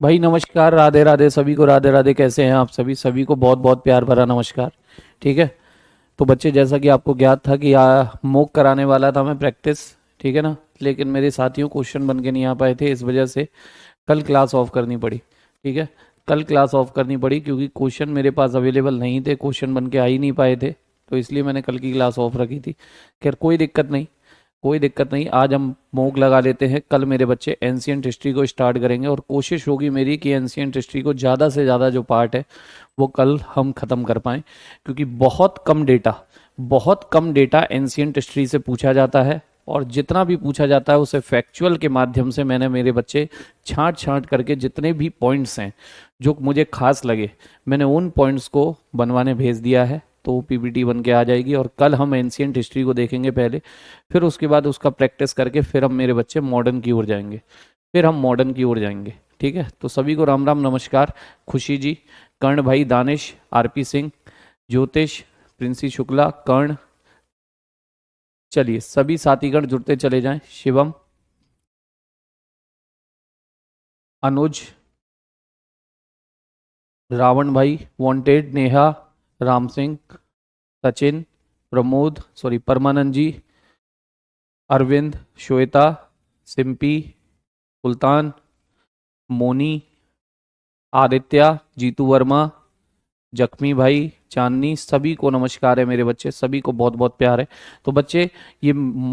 भाई नमस्कार, राधे राधे सभी को, राधे राधे। कैसे हैं आप सभी? सभी को बहुत बहुत प्यार भरा नमस्कार। ठीक है। तो बच्चे, जैसा कि आपको ज्ञात था कि मॉक कराने वाला था मैं, प्रैक्टिस। ठीक है ना। लेकिन मेरे साथियों क्वेश्चन बन के नहीं आ पाए थे, इस वजह से कल क्लास ऑफ करनी पड़ी। ठीक है। कल क्लास ऑफ करनी पड़ी क्योंकि क्वेश्चन मेरे पास अवेलेबल नहीं थे, क्वेश्चन बन के आ ही नहीं पाए थे। तो इसलिए मैंने कल की क्लास ऑफ रखी थी। खैर कोई दिक्कत नहीं, कोई दिक्कत नहीं। आज हम मॉक लगा लेते हैं। कल मेरे बच्चे एंशियंट हिस्ट्री को स्टार्ट करेंगे और कोशिश होगी मेरी कि एंशियंट हिस्ट्री को ज़्यादा से ज़्यादा जो पार्ट है वो कल हम ख़त्म कर पाएँ, क्योंकि बहुत कम डेटा एंशियंट हिस्ट्री से पूछा जाता है। और जितना भी पूछा जाता है उसे फैक्चुअल के माध्यम से मैंने मेरे बच्चे छांट छांट करके जितने भी पॉइंट्स हैं जो मुझे खास लगे, मैंने उन पॉइंट्स को बनवाने भेज दिया है। तो वो पीपीटी बन के आ जाएगी और कल हम एंशियंट हिस्ट्री को देखेंगे पहले, फिर उसके बाद उसका प्रैक्टिस करके फिर हम मेरे बच्चे मॉडर्न की ओर जाएंगे, फिर हम मॉडर्न की ओर जाएंगे। ठीक है। तो सभी को राम राम नमस्कार। खुशी जी, कर्ण भाई, दानिश, आरपी सिंह, ज्योतिष, प्रिंसी शुक्ला, कर्ण। चलिए सभी साथीगण जुड़ते चले जाएं। शिवम, अनुज, रावण भाई, वांटेड, नेहा, राम सिंह, सचिन, प्रमोद, सॉरी परमानंद जी, अरविंद, श्वेता, सिंपी, सुल्तान, मोनी, आदित्य, जीतू वर्मा, जख्मी भाई, चांदनी, सभी को नमस्कार है मेरे बच्चे, सभी को बहुत बहुत प्यार है। तो बच्चे, ये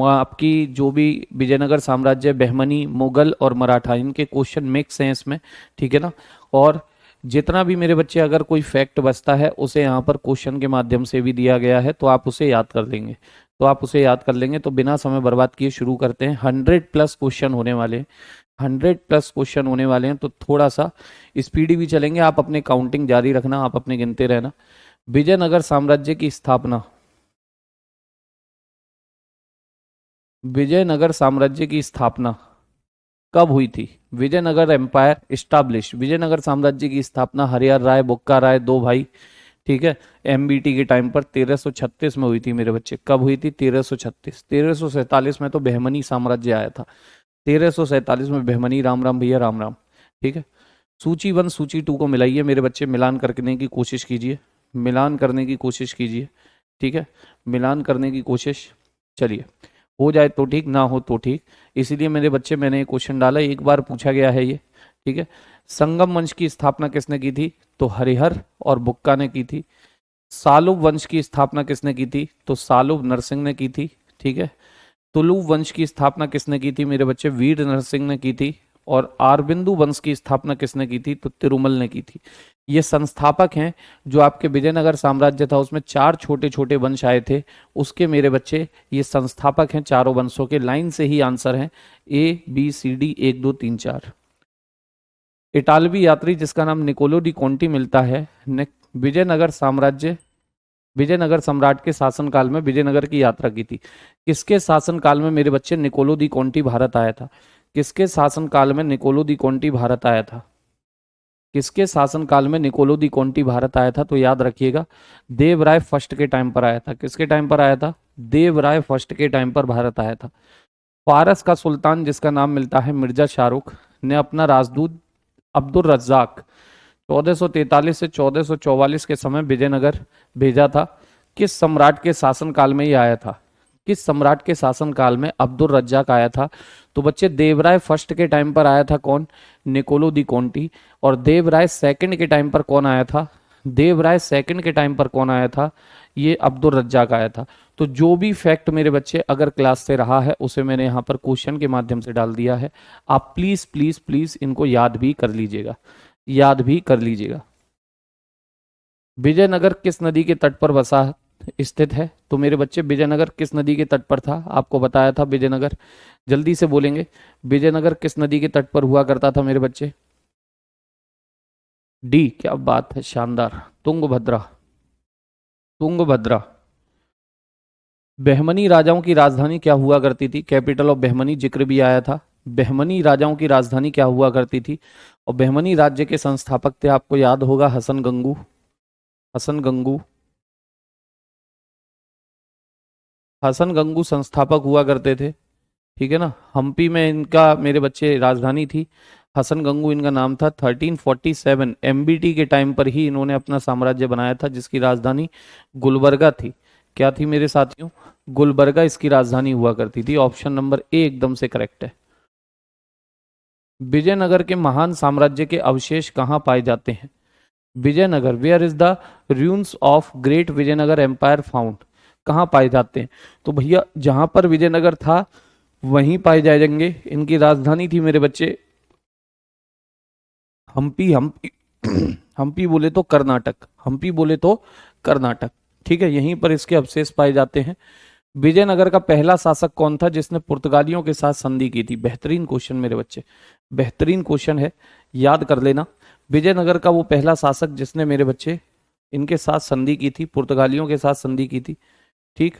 आपकी जो भी विजयनगर साम्राज्य, बहमनी, मुगल और मराठा, इनके क्वेश्चन मिक्स हैं इसमें। ठीक है ना। और जितना भी मेरे बच्चे अगर कोई फैक्ट बचता है उसे यहाँ पर क्वेश्चन के माध्यम से भी दिया गया है, तो आप उसे याद कर लेंगे। तो बिना समय बर्बाद किए शुरू करते हैं। 100+ क्वेश्चन होने वाले हैं, 100+ क्वेश्चन होने वाले हैं। तो थोड़ा सा स्पीडी भी चलेंगे। आप अपने काउंटिंग जारी रखना, आप अपने गिनते रहना। विजयनगर साम्राज्य की स्थापना, विजयनगर साम्राज्य की स्थापना कब हुई थी? विजयनगर एम्पायर स्टाब्लिश, विजयनगर साम्राज्य की स्थापना हरिहर राय, बुक्का राय, दो भाई, ठीक है, एमबीटी के टाइम पर 1336 में हुई थी मेरे बच्चे। कब हुई थी? 1336। 1347 में तो बहमनी साम्राज्य आया था। 1347 में बहमनी। राम राम भैया, राम राम। ठीक है। सूची 1 सूची 2 को मिलाइए मेरे बच्चे, मिलान करने की कोशिश कीजिए, मिलान करने की कोशिश कीजिए। ठीक है। मिलान करने की कोशिश। चलिए, हो जाए तो ठीक, ना हो तो ठीक। इसीलिए मेरे बच्चे मैंने एक क्वेश्चन डाला, एक बार पूछा गया है ये। ठीक है। संगम वंश की स्थापना किसने की थी? तो हरिहर और बुक्का ने की थी। सालुब वंश की स्थापना किसने की थी? तो सालुब नरसिंह ने की थी। ठीक है। तुलुव वंश की स्थापना किसने की थी मेरे बच्चे? वीर नरसिंह ने की थी। और आरबिंदु वंश की स्थापना किसने की थी? तो तिरुमल ने की थी। ये संस्थापक हैं। जो आपके विजयनगर साम्राज्य था उसमें 4 छोटे छोटे वंश आए थे, उसके मेरे बच्चे ये संस्थापक हैं चारों वंशों के। लाइन से ही आंसर है, ABCD 1 2 3 4। इटालवी यात्री जिसका नाम निकोलो डी कॉन्टी मिलता है ने विजयनगर साम्राज्य, विजयनगर सम्राट के शासनकाल में विजयनगर की यात्रा की थी। किसके शासनकाल में मेरे बच्चे निकोलो दी कॉन्टी भारत आया था? किसके शासनकाल में निकोलो दी कॉन्टी भारत आया था? किसके शासनकाल में निकोलो दी कॉन्टी भारत आया था? तो याद रखिएगा, देवराय फर्स्ट के टाइम पर आया था। किसके टाइम पर आया था? देवराय फर्स्ट के टाइम पर भारत आया था। फारस का सुल्तान जिसका नाम मिलता है मिर्जा शाहरुख ने अपना राजदूत अब्दुल रज्जाक 1443 से 1444 के समय विजयनगर भेजा था। किस सम्राट के शासनकाल में ये आया था? किस सम्राट के शासनकाल में अब्दुल रज्जाक आया था? तो बच्चे, देवराय फर्स्ट के टाइम पर आया था कौन? निकोलो दी कॉन्टी। और देवराय सेकंड के टाइम पर कौन आया था? देवराय सेकंड के टाइम पर कौन आया था? ये अब्दुल रज्जाक आया था। तो जो भी फैक्ट मेरे बच्चे अगर क्लास से रहा है उसे मैंने यहाँ पर क्वेश्चन के माध्यम से डाल दिया है। आप प्लीज प्लीज प्लीज इनको याद भी कर लीजिएगा, याद भी कर लीजिएगा। विजयनगर किस नदी के तट पर बसा स्थित है? तो मेरे बच्चे, विजयनगर किस नदी के तट पर था? आपको बताया था विजयनगर। जल्दी से बोलेंगे, विजयनगर किस नदी के तट पर हुआ करता था मेरे बच्चे? डी, क्या बात है, शानदार, तुंगभद्रा, तुंगभद्रा। बहमनी राजाओं की राजधानी क्या हुआ करती थी? कैपिटल ऑफ बहमनी जिक्र भी आया था। बहमनी राजाओं की राजधानी क्या हुआ करती थी? और बहमनी राज्य के संस्थापक थे, आपको याद होगा, हसन गंगू। हसन गंगू, हसन गंगू संस्थापक हुआ करते थे। ठीक है ना। हम्पी में इनका मेरे बच्चे राजधानी थी। हसन गंगू इनका नाम था। 1347 एमबीटी के टाइम पर ही इन्होंने अपना साम्राज्य बनाया था, जिसकी राजधानी गुलबर्गा थी। क्या थी मेरे साथियों? गुलबर्गा इसकी राजधानी हुआ करती थी। ऑप्शन नंबर ए एकदम से करेक्ट है। विजयनगर के महान साम्राज्य के अवशेष कहाँ पाए जाते हैं? Vijayanagar, where is the ruins of great Vijayanagar empire found? कहाँ पाए जाते हैं? तो भैया जहां पर विजयनगर था वहीं पाए जाएंगे। इनकी राजधानी थी मेरे बच्चे हम्पी। हम्पी हम्पी बोले तो कर्नाटक, हम्पी बोले तो कर्नाटक। ठीक है, यहीं पर इसके अवशेष पाए जाते हैं। विजयनगर का पहला शासक कौन था जिसने पुर्तगालियों के साथ संधि की थी? बेहतरीन क्वेश्चन मेरे बच्चे, बेहतरीन क्वेश्चन है, याद कर लेना। विजयनगर का वो पहला शासक जिसने मेरे बच्चे इनके साथ संधि की थी, पुर्तगालियों के साथ संधि की थी। ठीक,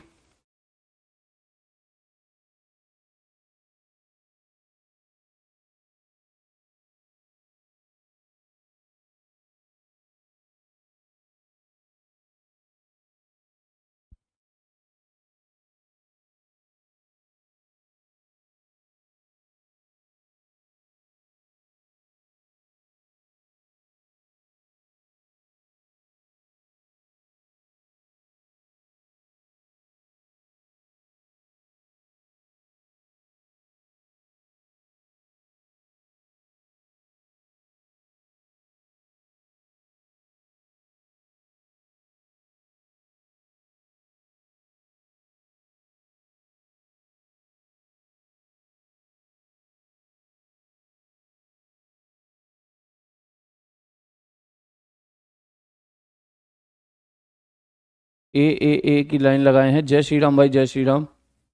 ए की लाइन लगाए हैं। जय श्री राम भाई, जय श्री राम।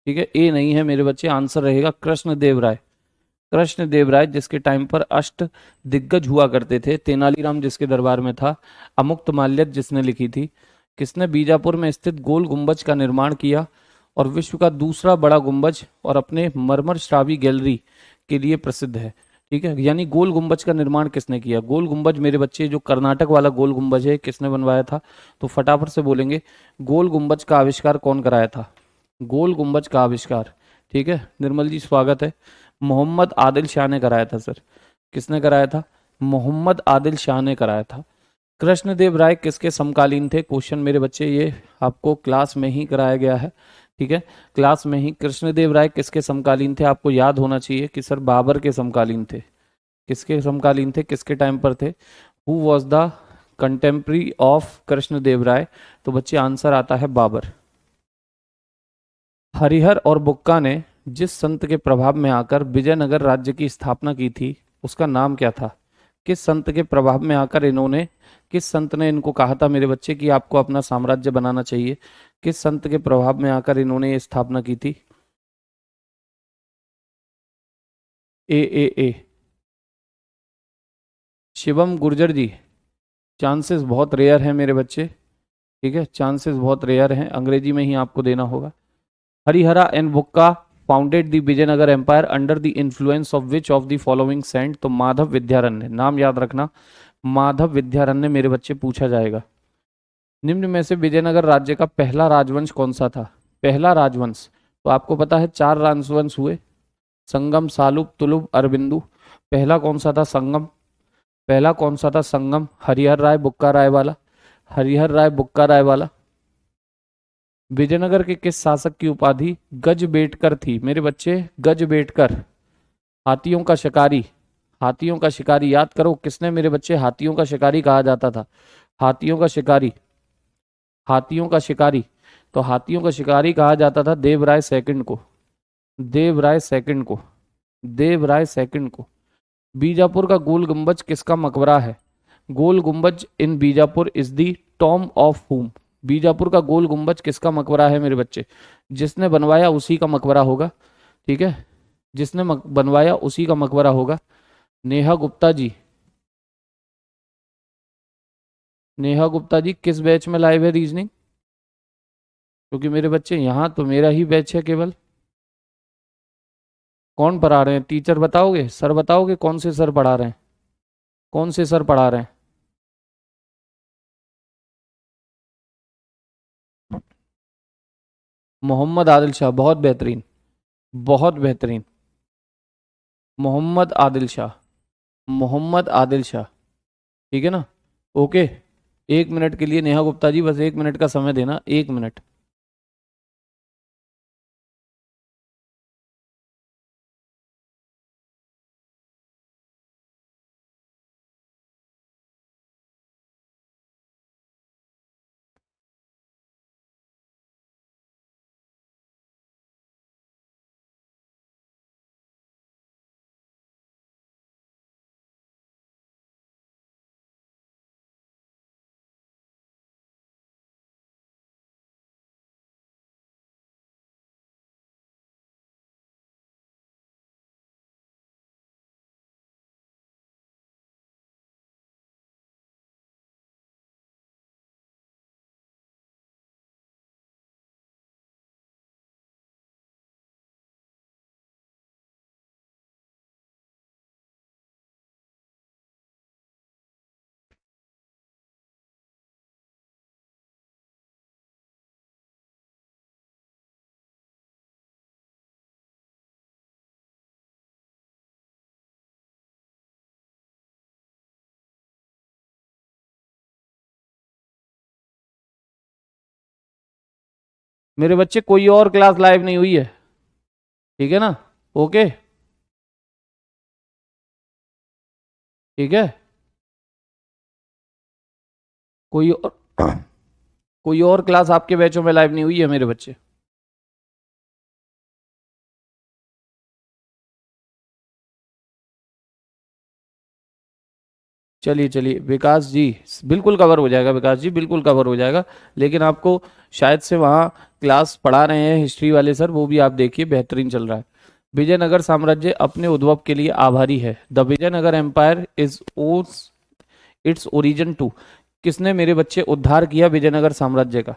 ठीक है, ए नहीं है मेरे बच्चे, आंसर रहेगा कृष्णदेव राय। कृष्णदेव राय जिसके टाइम पर अष्ट दिग्गज हुआ करते थे, तेनालीराम जिसके दरबार में था, अमुक्तमाल्यद जिसने लिखी थी, किसने बीजापुर में स्थित गोल गुंबज का निर्माण किया और विश्व का दूसरा बड़ा गुंबज और अपने मरमर श्रावी गैलरी के लिए प्रसिद्ध है। ठीक है, यानी गोल गुंबज का निर्माण किसने किया? गोल गुंबज मेरे बच्चे जो कर्नाटक वाला गोल गुंबज है किसने बनवाया था? तो फटाफट से बोलेंगे, गोल गुंबज का आविष्कार कौन कराया था? गोल गुंबज का आविष्कार, ठीक है निर्मल जी स्वागत है, मोहम्मद आदिल शाह ने कराया था सर। किसने कराया था? मोहम्मद आदिल शाह ने कराया था। कृष्णदेव राय किसके समकालीन थे? क्वेश्चन मेरे बच्चे ये आपको क्लास में ही कराया गया है। ठीक है, क्लास में ही कृष्णदेव राय किसके समकालीन थे? आपको याद होना चाहिए कि सर बाबर के समकालीन थे। किसके समकालीन थे, किसके टाइम पर थे? Who was the contemporary of Krishnadeva Raya? तो बच्चे आंसर आता है बाबर। हरिहर और बुक्का ने जिस संत के प्रभाव में आकर विजयनगर राज्य की स्थापना की थी उसका नाम क्या था? किस संत के प्रभाव में आकर इन्होंने, किस संत ने इनको कहा था मेरे बच्चे कि आपको अपना साम्राज्य बनाना चाहिए? किस संत के प्रभाव में आकर इन्होंने ये स्थापना की थी? ए शिवम गुर्जर जी, चांसेस बहुत रेयर हैं मेरे बच्चे। ठीक है, चांसेस बहुत रेयर हैं, अंग्रेजी में ही आपको देना होगा। Harihara and Bukka founded the Vijayanagar empire under the influence of which of the following saint? तो माधव विद्यारण्य, नाम याद रखना, माधव विद्यारण्य मेरे बच्चे पूछा जाएगा। निम्न में से विजयनगर राज्य का पहला राजवंश कौन सा था? पहला राजवंश, तो आपको पता है चार राजवंश हुए, संगम, सालुब, तुलुब, अरबिंदु। पहला कौन सा था? संगम। पहला कौन सा था? संगम, हरिहर राय बुक्का राय वाला, हरिहर राय बुक्का राय वाला। विजयनगर के किस शासक की उपाधि गज बेटकर थी? मेरे बच्चे गज बेटकर, हाथियों का शिकारी, हाथियों का शिकारी याद करो, किसने मेरे बच्चे हाथियों का शिकारी कहा जाता था? हाथियों का शिकारी, हाथियों का शिकारी, तो हाथियों का शिकारी कहा जाता था देवराय सेकंड को, देवराय सेकंड को, देवराय सेकंड को। बीजापुर का गोल गुंबज किसका मकबरा है? Gol Gumbaz in Bijapur is the tomb of whom? Bijapur का गोल गुंबज किसका मकबरा है मेरे बच्चे? जिसने बनवाया उसी का मकबरा होगा। ठीक है, जिसने बनवाया उसी का मकबरा होगा। नेहा गुप्ता जी, नेहा गुप्ता जी किस बैच में लाइव है रीजनिंग? क्योंकि मेरे बच्चे यहाँ तो मेरा ही बैच है केवल। कौन पढ़ा रहे हैं? टीचर बताओगे, सर बताओगे कौन से सर पढ़ा रहे हैं? कौन से सर पढ़ा रहे हैं? मोहम्मद आदिल शाह, बहुत बेहतरीन, बहुत बेहतरीन, मोहम्मद आदिल शाह। मोहम्मद आदिल शाह। ठीक है ना? ओके। 1 मिनट के लिए नेहा गुप्ता जी, बस 1 मिनट का समय देना, 1 मिनट। मेरे बच्चे कोई और क्लास लाइव नहीं हुई है, ठीक है ना? ओके, ठीक है। कोई और कोई और क्लास आपके बैचों में लाइव नहीं हुई है मेरे बच्चे? चलिए चलिए विकास जी, बिल्कुल कवर हो जाएगा विकास जी, बिल्कुल कवर हो जाएगा। लेकिन आपको शायद से वहाँ क्लास पढ़ा रहे हैं हिस्ट्री वाले सर, वो भी आप देखिए बेहतरीन चल रहा है। विजयनगर साम्राज्य अपने उद्भव के लिए आभारी है। द विजयनगर एम्पायर इज ओस इट्स ओरिजिन टू। किसने मेरे बच्चे उद्धार किया विजयनगर साम्राज्य का?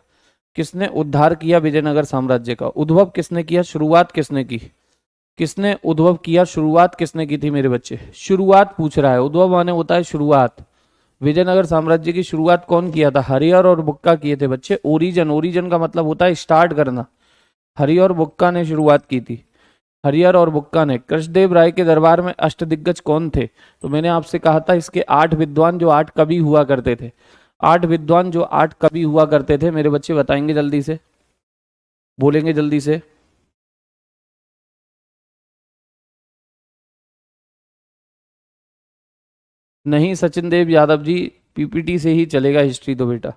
किसने उद्धार किया विजयनगर साम्राज्य का? उद्भव किसने किया, शुरुआत किसने की? किसने उद्भव किया, शुरुआत किसने की थी मेरे बच्चे? शुरुआत पूछ रहा है, उद्भव माने होता है शुरुआत। विजयनगर साम्राज्य की शुरुआत कौन किया था? हरिहर और बुक्का किए थे बच्चे। ओरिजन, ओरिजन का मतलब होता है स्टार्ट करना। हरिहर और बुक्का ने शुरुआत की थी। हरिहर और बुक्का ने। कृष्णदेव राय के दरबार में अष्टदिग्गज कौन थे? तो मैंने आपसे कहा था इसके 8 विद्वान जो 8 कवि हुआ करते थे। 8 विद्वान जो 8 कवि हुआ करते थे मेरे बच्चे, बताएंगे जल्दी से, बोलेंगे जल्दी से। नहीं सचिन देव यादव जी, पीपीटी से ही चलेगा हिस्ट्री तो बेटा।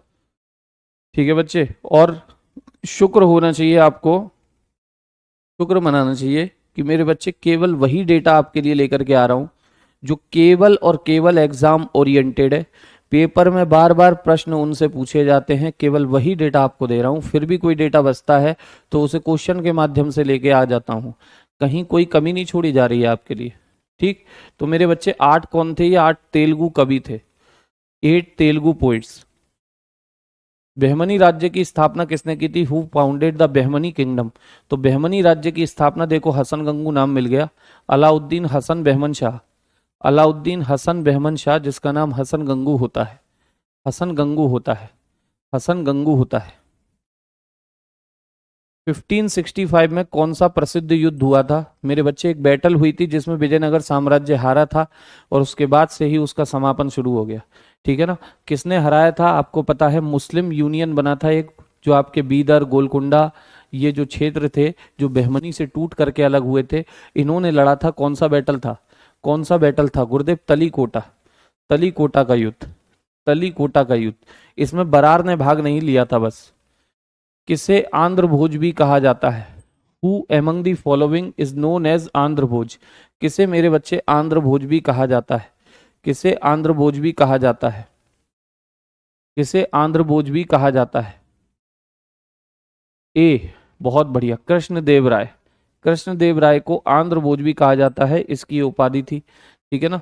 ठीक है बच्चे, और शुक्र होना चाहिए आपको, शुक्र मनाना चाहिए कि मेरे बच्चे केवल वही डेटा आपके लिए लेकर के आ रहा हूं जो केवल और केवल एग्जाम ओरिएंटेड है। पेपर में बार बार प्रश्न उनसे पूछे जाते हैं, केवल वही डेटा आपको दे रहा हूं। फिर भी कोई डेटा बचता है तो उसे क्वेश्चन के माध्यम से लेके आ जाता हूं। कहीं कोई कमी नहीं छोड़ी जा रही है आपके लिए। ठीक, तो मेरे बच्चे 8 कौन थे? ये 8 तेलुगु कवि थे, 8 तेलुगु पोइट्स। बहमनी राज्य की स्थापना किसने की थी? Who founded the Bahmani kingdom? तो बहमनी राज्य की स्थापना देखो, हसन गंगू नाम मिल गया। अलाउद्दीन हसन बहमन शाह। अलाउद्दीन हसन बहमन शाह, जिसका नाम हसन गंगू होता है। हसन गंगू होता है। हसन गंगू होता है। 1565 में कौन सा प्रसिद्ध युद्ध हुआ था मेरे बच्चे? एक बैटल हुई थी जिसमें विजयनगर साम्राज्य हारा था, और उसके बाद से ही उसका समापन शुरू हो गया। ठीक है ना? किसने हराया था आपको पता है? मुस्लिम यूनियन बना था एक, जो आपके बीदर, गोलकुंडा, ये जो क्षेत्र थे जो बहमनी से टूट करके अलग हुए थे, इन्होंने लड़ा था। कौन सा बैटल था? कौन सा बैटल था गुरुदेव? तलीकोटा। तलीकोटा का युद्ध। तलीकोटा का युद्ध। इसमें बरार ने भाग नहीं लिया था बस। किसे आंध्र भोज भी कहा जाता है? Who among the following is known as Andhra Bhoja? किसे मेरे बच्चे आंध्र भोज भी कहा जाता है? किसे आंध्र भोज भी कहा जाता है? किसे आंध्र भोज भी कहा जाता है? ए, बहुत बढ़िया, कृष्णदेव राय। कृष्णदेव राय को आंध्र भोज भी कहा जाता है, इसकी उपाधि थी। ठीक है ना?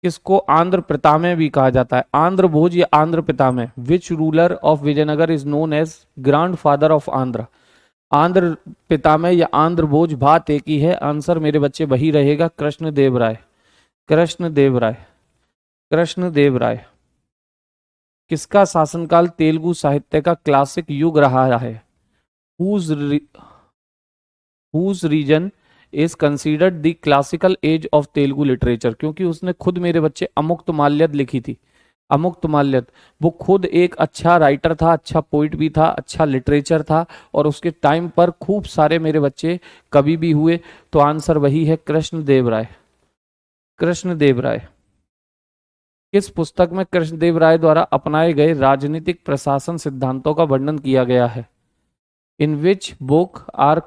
किसको आंध्र पितामह भी कहा जाता है? आंध्र भोज या Andhra Pitamaha? Which ruler of Vijayanagara is known as grandfather of Andhra? Andhra Pitamaha या आंध्र भोज, बात एक ही है। आंसर मेरे बच्चे वही रहेगा, कृष्णदेव राय। कृष्णदेव राय। कृष्णदेव राय। किसका शासनकाल तेलुगु साहित्य का क्लासिक युग रहा है? Whose whose region is considered the classical age of Telugu literature, क्योंकि उसने खुद मेरे बच्चे अमुक्तमाल्यद लिखी थी। अमुक्तमाल्यद, वो खुद एक अच्छा राइटर था, अच्छा पोइट भी था, अच्छा लिटरेचर था, और उसके टाइम पर खूब सारे मेरे बच्चे कवि भी हुए। तो आंसर वही है, कृष्णदेव राय। कृष्णदेव राय। किस पुस्तक में कृष्णदेव राय द्वारा अपनाए गए राजनीतिक प्रशासन सिद्धांतों का वर्णन किया गया है? In which book are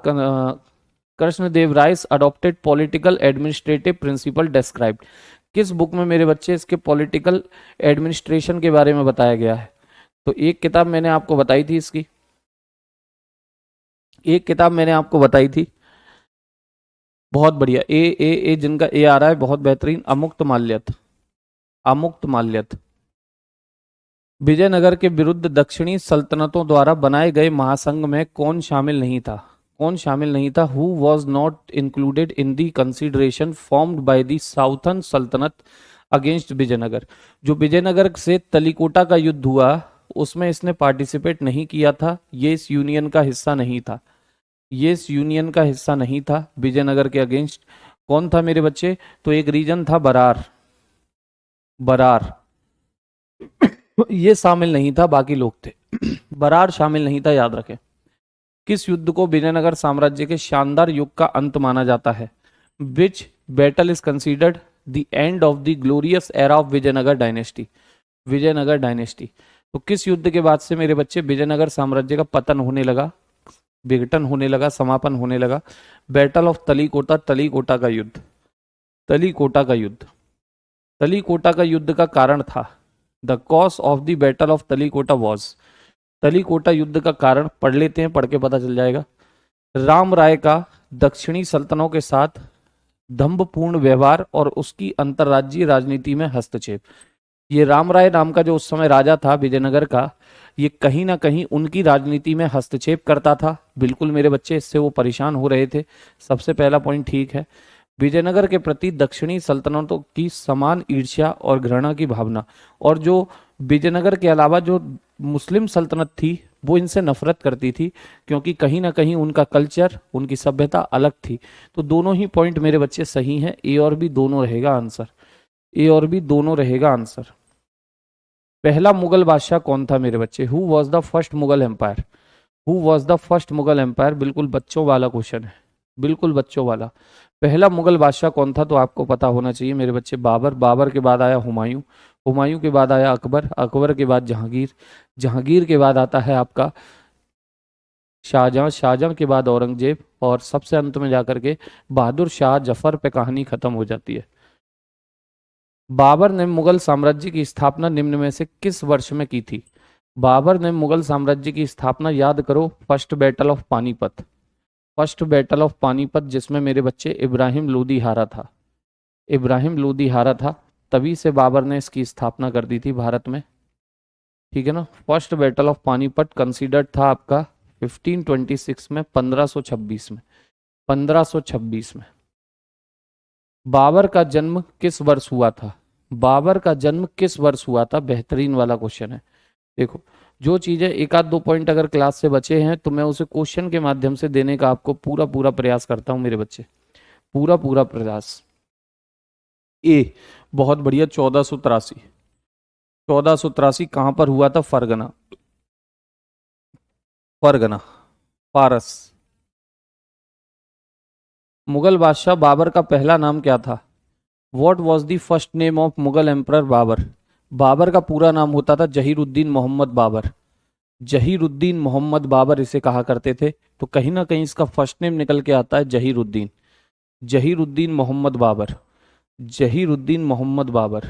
Krishnadeva Raya's adopted political administrative principle described? किस बुक में मेरे बच्चे इसके पॉलिटिकल एडमिनिस्ट्रेशन के बारे में बताया गया है? तो एक किताब मैंने आपको बताई थी इसकी, एक किताब मैंने आपको बताई थी, बहुत बढ़िया, ए जिनका ए आ रहा है, बहुत बेहतरीन, अमुक्त माल्यद। अमुक्त माल्यद। विजयनगर के विरुद्ध दक्षिणी सल्तनतों द्वारा बनाए गए महासंघ में कौन शामिल नहीं था? कौन शामिल नहीं था? Who was not included in the consideration formed by the southern सल्तनत अगेंस्ट विजयनगर? जो विजयनगर से तलीकोटा का युद्ध हुआ, उसमें इसने पार्टिसिपेट नहीं किया था, ये इस यूनियन का हिस्सा नहीं था, ये इस यूनियन का हिस्सा नहीं था विजयनगर के अगेंस्ट। कौन था मेरे बच्चे? तो एक रीजन था बरार, बरार ये शामिल नहीं था, बाकी लोग थे। बरार शामिल नहीं था, याद रखें। किस युद्ध को विजयनगर साम्राज्य के शानदार युग का अंत माना जाता है? Which battle is considered the end of the glorious era of Vijayanagar dynasty? Vijayanagar dynasty. तो किस युद्ध के बाद से मेरे बच्चे विजयनगर साम्राज्य का पतन होने लगा, विघटन होने लगा, समापन होने लगा? बैटल ऑफ तलीकोटा, तलीकोटा का युद्ध, तलीकोटा का युद्ध। तलीकोटा का युद्ध का कारण था, the cause of the battle of Talikota was, Talikota युद्ध का कारण पढ़ लेते हैं, पढ़ के पता चल जाएगा। राम राय का दक्षिणी सल्तनों के साथ दंभपूर्ण व्यवहार और उसकी अंतर्राज्यीय राजनीति में हस्तक्षेप। ये राम राय नाम का जो उस समय राजा था विजयनगर का, ये कहीं ना कहीं उनकी राजनीति में हस्तक्षेप करता था। बिल्कुल मेरे बच्चे, इससे वो परेशान हो रहे थे। सबसे पहला पॉइंट ठीक है। विजयनगर के प्रति दक्षिणी सल्तनतों की समान ईर्ष्या और घृणा की भावना, और जो विजयनगर के अलावा जो मुस्लिम सल्तनत थी वो इनसे नफरत करती थी, क्योंकि कहीं ना कहीं उनका कल्चर, उनकी सभ्यता अलग थी। तो दोनों ही पॉइंट मेरे बच्चे सही हैं, ए और बी दोनों रहेगा आंसर, ए और बी दोनों रहेगा आंसर। पहला मुगल बादशाह कौन था मेरे बच्चे? Who was the first Mughal empire? Who was the first Mughal empire? बिल्कुल बच्चों वाला क्वेश्चन है, बिल्कुल बच्चों वाला। पहला मुगल बादशाह कौन था? तो आपको पता होना चाहिए मेरे बच्चे, बाबर। बाबर के बाद आया हुमायूं, हुमायूं के बाद आया अकबर, अकबर के बाद जहांगीर, जहांगीर के बाद आता है आपका शाहजहां, शाहजहां के बाद औरंगजेब, और सबसे अंत में जाकर के बहादुर शाह जफर पे कहानी खत्म हो जाती है। बाबर ने मुगल साम्राज्य की स्थापना निम्न में से किस वर्ष में की थी? बाबर ने मुगल साम्राज्य की स्थापना, याद करो, first battle of Panipat, first battle of Panipat, जिसमें मेरे बच्चे इब्राहिम लोदी हारा था, इब्राहिम लोदी हारा था, तभी से बाबर ने इसकी स्थापना कर दी थी भारत में। ठीक है ना। First battle of Panipat considered था आपका 1526 में, 1526 में, 1526 में। बाबर का जन्म किस वर्ष हुआ था? बाबर का जन्म किस वर्ष हुआ था? बेहतरीन वाला क्वेश्चन है। देखो, जो चीजें एक आध दो पॉइंट अगर क्लास से बचे हैं तो मैं उसे क्वेश्चन के माध्यम से देने का आपको पूरा पूरा प्रयास करता हूं मेरे बच्चे, पूरा पूरा प्रयास। ए, बहुत बढ़िया, 1483। 1483 कहां पर हुआ था? फरगना, फरगना, पारस। मुगल बादशाह बाबर का पहला नाम क्या था? What was the first name of Mughal emperor Babur? Babur का पूरा नाम होता था जहीरुद्दीन मोहम्मद बाबर, जहीरुद्दीन मोहम्मद बाबर इसे कहा करते थे। तो कहीं ना कहीं इसका फर्स्ट नेम निकल के आता है जहीरुद्दीन, जहीरुद्दीन मोहम्मद बाबर, जहीरुद्दीन मोहम्मद बाबर।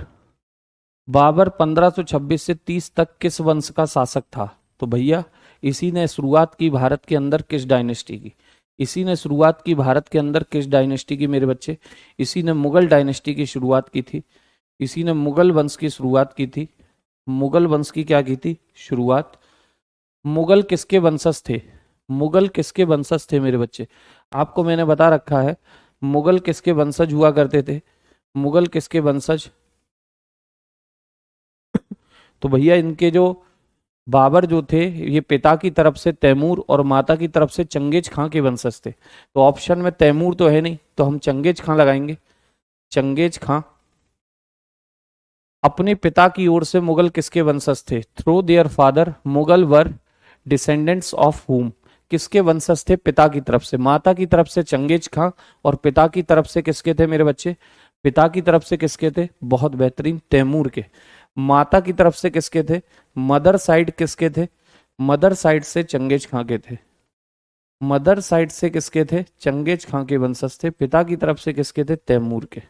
बाबर 1526 से 30 तक किस वंश का शासक था? तो भैया, इसी ने शुरुआत की भारत के अंदर किस डायनेस्टी की? इसी ने शुरुआत की भारत के अंदर किस डायनेस्टी की मेरे बच्चे? इसी ने मुगल डायनेस्टी की शुरुआत की थी, इसी ने मुगल वंश की शुरुआत की थी। मुगल वंश की क्या की थी? शुरुआत। मुगल किसके वंशज थे? मुगल किसके वंशज थे मेरे बच्चे? आपको मैंने बता रखा है मुगल किसके वंशज हुआ करते थे। मुगल किसके वंशज? तो भैया इनके जो बाबर जो थे ये पिता की तरफ से तैमूर और माता की तरफ से चंगेज खां के वंशज थे। तो ऑप्शन में तैमूर तो है नहीं, तो हम चंगेज खां लगाएंगे। चंगेज खां अपने पिता की ओर से मुगल किसके वंशज थे? Through their father Mughal were descendants of हुम। किसके वंशज थे पिता की तरफ से? माता की तरफ से चंगेज खां, और पिता की तरफ से किसके थे मेरे बच्चे? पिता की तरफ से किसके थे? बहुत बेहतरीन, तैमूर के। माता की तरफ से किसके थे? मदर साइड किसके थे? मदर साइड से चंगेज खां के थे। मदर साइड से किसके थे? चंगेज खां के वंशज थे। पिता की तरफ से किसके थे? तैमूर के।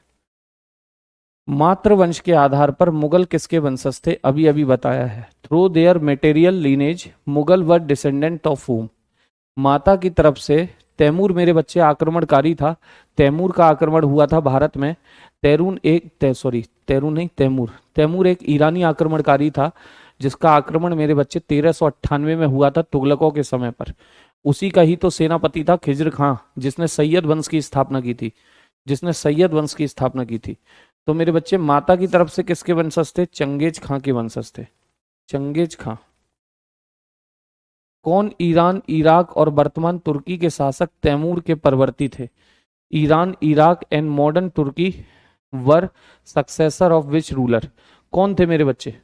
मातृवंश के आधार पर मुगल किसके वंशज थे? अभी अभी बताया है। Through their material lineage Mughal were descendant of whom। माता की तरफ से तैमूर मेरे बच्चे आक्रमणकारी था। तैमूर का आक्रमण हुआ था भारत में। तैरून नहीं, तैमूर। तैमूर एक ईरानी आक्रमणकारी था जिसका आक्रमण मेरे बच्चे 1398 में हुआ था तुगलकों के समय पर। उसी का ही तो सेनापति था खिज्र खां, जिसने सैयद वंश की स्थापना की थी। जिसने सैयद वंश की स्थापना की थी। तो मेरे बच्चे माता की तरफ से किसके वंशज थे? चंगेज खां के वंशज थे। चंगेज खां। कौन ईरान, इराक और वर्तमान तुर्की के शासक तैमूर के परवर्ती थे? Iran, Iraq and modern Turkey were successor of which ruler. कौन थे मेरे बच्चे?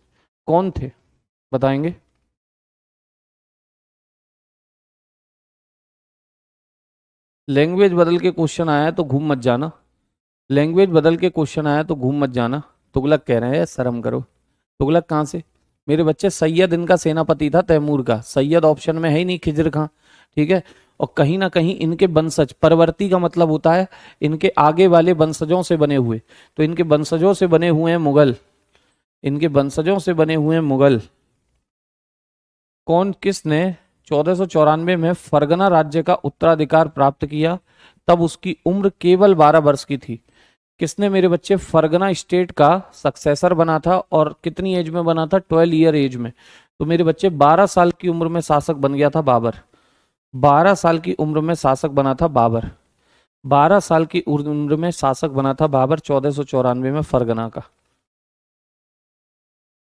कौन थे? बताएंगे? लैंग्वेज बदल के क्वेश्चन आया है तो घूम मत जाना। लैंग्वेज बदल के क्वेश्चन आया तो घूम मत जाना। तुगलक कह रहे हैं, शर्म करो। तुगलक कहाँ से? मेरे बच्चे सैयद इनका सेनापति था तैमूर का। सैयद ऑप्शन में है ही नहीं, खिज्र खां। ठीक है। और कहीं ना कहीं इनके वंशज, परवर्ती का मतलब होता है इनके आगे वाले वंशजों से बने हुए। तो इनके वंशजों से बने हुए हैं मुगल। इनके वंशजों से बने हुए हैं मुगल। कौन, किसने 1494 में फरगना राज्य का उत्तराधिकार प्राप्त किया? तब उसकी उम्र केवल 12 वर्ष की थी। किसने मेरे बच्चे फरगना स्टेट का सक्सेसर बना था, और कितनी एज में बना था? 12 ईयर एज में। तो मेरे बच्चे 12 साल की उम्र में शासक बन गया था बाबर। 12 साल की उम्र में शासक बना था बाबर। 12 साल की उम्र में शासक बना था बाबर 1494 में फरगना का।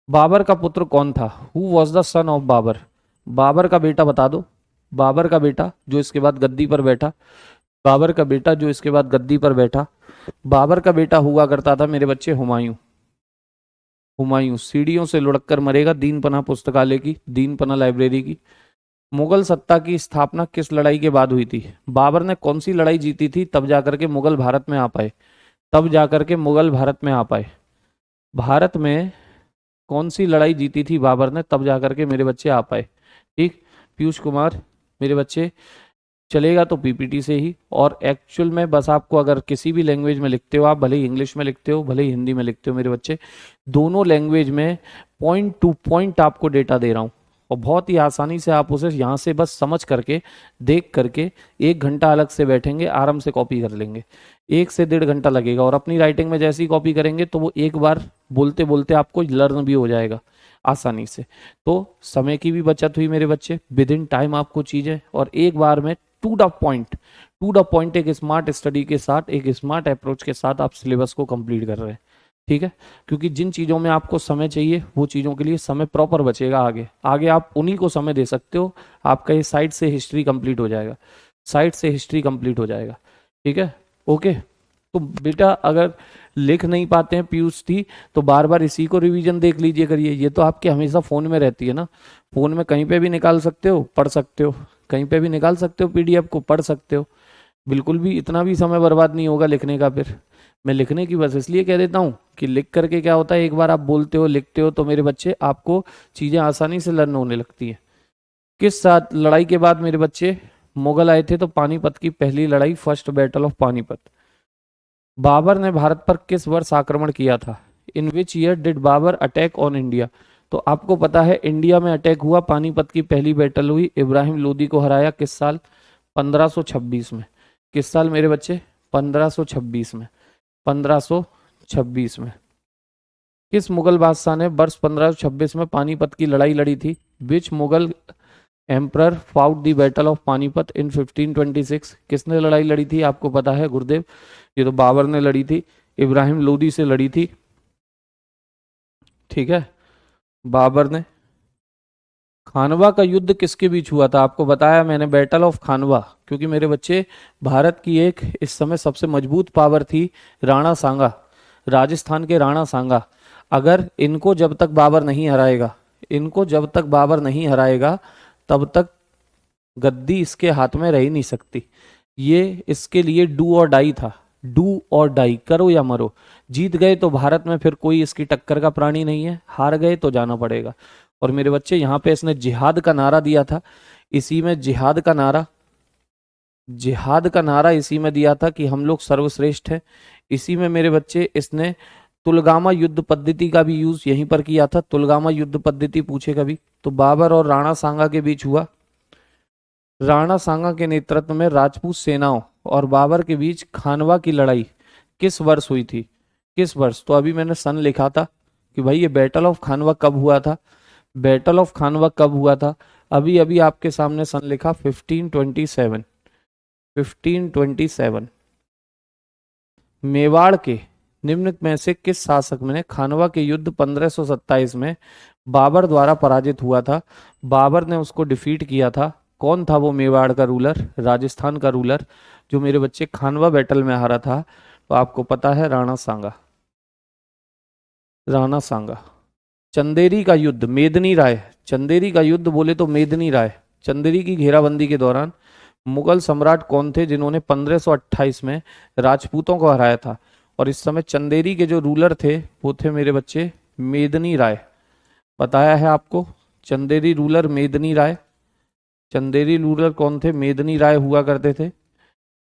बाबर का पुत्र कौन था? Who was the son of Babur. Babur का बेटा बता दो। बाबर का बेटा जो इसके बाद गद्दी पर बैठा। बाबर का बेटा जो इसके बाद गद्दी पर बैठा। बाबर का बेटा हुआ करता था मेरे बच्चे हुमायूं। हुमायूं सीढ़ियों से लुढ़क कर मरेगा। दीन पना पुस्तकालय की, दीन पना लाइब्रेरी की। मुगल सत्ता की स्थापना किस लड़ाई के बाद हुई थी? बाबर ने कौन सी लड़ाई जीती थी तब जाकर के मुगल भारत में आ पाए? तब जाकर के मुगल भारत में आ पाए। भारत में कौन सी लड़ाई जीती थी बाबर ने, तब जाकर के मेरे बच्चे आ पाए? ठीक। पीयूष कुमार मेरे बच्चे, चलेगा तो पीपीटी से ही। और एक्चुअल में बस आपको अगर किसी भी लैंग्वेज में लिखते हो, आप भले ही इंग्लिश में लिखते हो भले ही हिंदी में लिखते हो मेरे बच्चे, दोनों लैंग्वेज में पॉइंट टू पॉइंट आपको डेटा दे रहा हूँ। और बहुत ही आसानी से आप उसे यहाँ से बस समझ करके, देख करके, 1 घंटा अलग से बैठेंगे आराम से कॉपी कर लेंगे। 1 से 1.5 घंटा लगेगा। और अपनी राइटिंग में जैसी कॉपी करेंगे तो वो एक बार बोलते बोलते आपको लर्न भी हो जाएगा आसानी से। तो समय की भी बचत हुई मेरे बच्चे, विद इन टाइम आपको चीजें, और एक बार में to the point. To the point एक स्मार्ट स्टडी के साथ, एक स्मार्ट अप्रोच के साथ आप सिलेबस को कंप्लीट कर रहे हैं। ठीक है। क्योंकि जिन चीज़ों में आपको समय चाहिए वो चीज़ों के लिए समय प्रॉपर बचेगा। आगे आगे आप उन्हीं को समय दे सकते हो। आपका ये साइड से हिस्ट्री कंप्लीट हो जाएगा। साइड से हिस्ट्री कंप्लीट हो जाएगा। ठीक है। ओके। तो बेटा अगर लिख नहीं पाते हैं पीयूष थी, तो बार बार इसी को रिवीजन देख लीजिए करिए। ये तो आपके हमेशा फ़ोन में रहती है ना। फ़ोन में कहीं पे भी निकाल सकते हो, पढ़ सकते हो। कहीं पे भी निकाल सकते हो पीडीएफ को, पढ़ सकते हो। बिल्कुल भी इतना भी समय बर्बाद नहीं होगा लिखने का। फिर मैं लिखने की बस इसलिए कह देता हूँ कि लिख करके क्या होता है, एक बार आप बोलते हो लिखते हो तो मेरे बच्चे आपको चीज़ें आसानी से लर्न होने लगती हैं। किस साथ लड़ाई के बाद मेरे बच्चे मुगल आए थे? तो पानीपत की पहली लड़ाई, first battle of Panipat. Babur ने भारत पर किस वर्ष आक्रमण किया था? In which year did Babur attack on India. तो आपको पता है इंडिया में अटैक हुआ, पानीपत की पहली बैटल हुई, इब्राहिम लोदी को हराया किस साल? 1526 में। किस साल मेरे बच्चे? 1526 में। 1526 में। किस मुगल बादशाह ने वर्ष 1526 में पानीपत की लड़ाई लड़ी थी? Which Mughal emperor fought the battle of Panipat in 1526। किसने लड़ाई लड़ी थी? आपको पता है, गुरुदेव। ये तो बाबर ने लड़ी थी, इब्राहिम लोदी से लड़ी थी। ठीक है। बाबर ने खानवा का युद्ध किसके बीच हुआ था? आपको बताया मैंने, बैटल ऑफ खानवा। क्योंकि मेरे बच्चे, भारत की एक इस समय सबसे मजबूत पावर थी राणा सांगा, राजस्थान के राणा सांगा। अगर इनको जब तक बाबर नहीं हराएगा, इनको जब तक बाबर नहीं हराएगा, तब तक गद्दी इसके हाथ में रह ही नहीं सकती। ये इसके लिए डू और डाई था, डू और डाई, करो या मरो। जीत गए तो भारत में फिर कोई इसकी टक्कर का प्राणी नहीं है, हार गए तो जाना पड़ेगा। और मेरे बच्चे, यहाँ पे इसने जिहाद का नारा दिया था। इसी में जिहाद का नारा, जिहाद का नारा इसी में दिया था कि हम लोग सर्वश्रेष्ठ हैं। इसी में मेरे बच्चे इसने तुलगामा युद्ध पद्धति का भी यूज यहीं पर किया था। तुलगामा युद्ध पद्धति पूछे कभी तो बाबर और राणा सांगा के बीच हुआ। राणा सांगा के नेतृत्व में राजपूत सेनाओं और बाबर के बीच खानवा की लड़ाई किस वर्ष हुई थी? किस वर्ष? तो अभी मैंने सन लिखा था कि भाई ये बैटल ऑफ खानवा कब हुआ था। बैटल ऑफ खानवा कब हुआ था? अभी अभी आपके सामने सन लिखा 1527। 1527। मेवाड़ के निम्न में से किस शासक ने खानवा के युद्ध 1527 में बाबर द्वारा पराजित हुआ था? बाबर ने उसको डिफीट किया था। कौन था वो मेवाड़ का रूलर, राजस्थान का रूलर, जो मेरे बच्चे खानवा बैटल में हारा था? तो आपको पता है, राणा सांगा। राणा सांगा। चंदेरी का युद्ध, मेदनी राय। चंदेरी का युद्ध बोले तो मेदनी राय। चंदेरी की घेराबंदी के दौरान मुगल सम्राट कौन थे जिन्होंने 1528 में राजपूतों को हराया था? और इस समय चंदेरी के जो रूलर थे वो थे मेरे बच्चे मेदनी राय। बताया है आपको, चंदेरी रूलर मेदनी राय। चंदेरी रूलर कौन थे? मेदनी राय हुआ करते थे।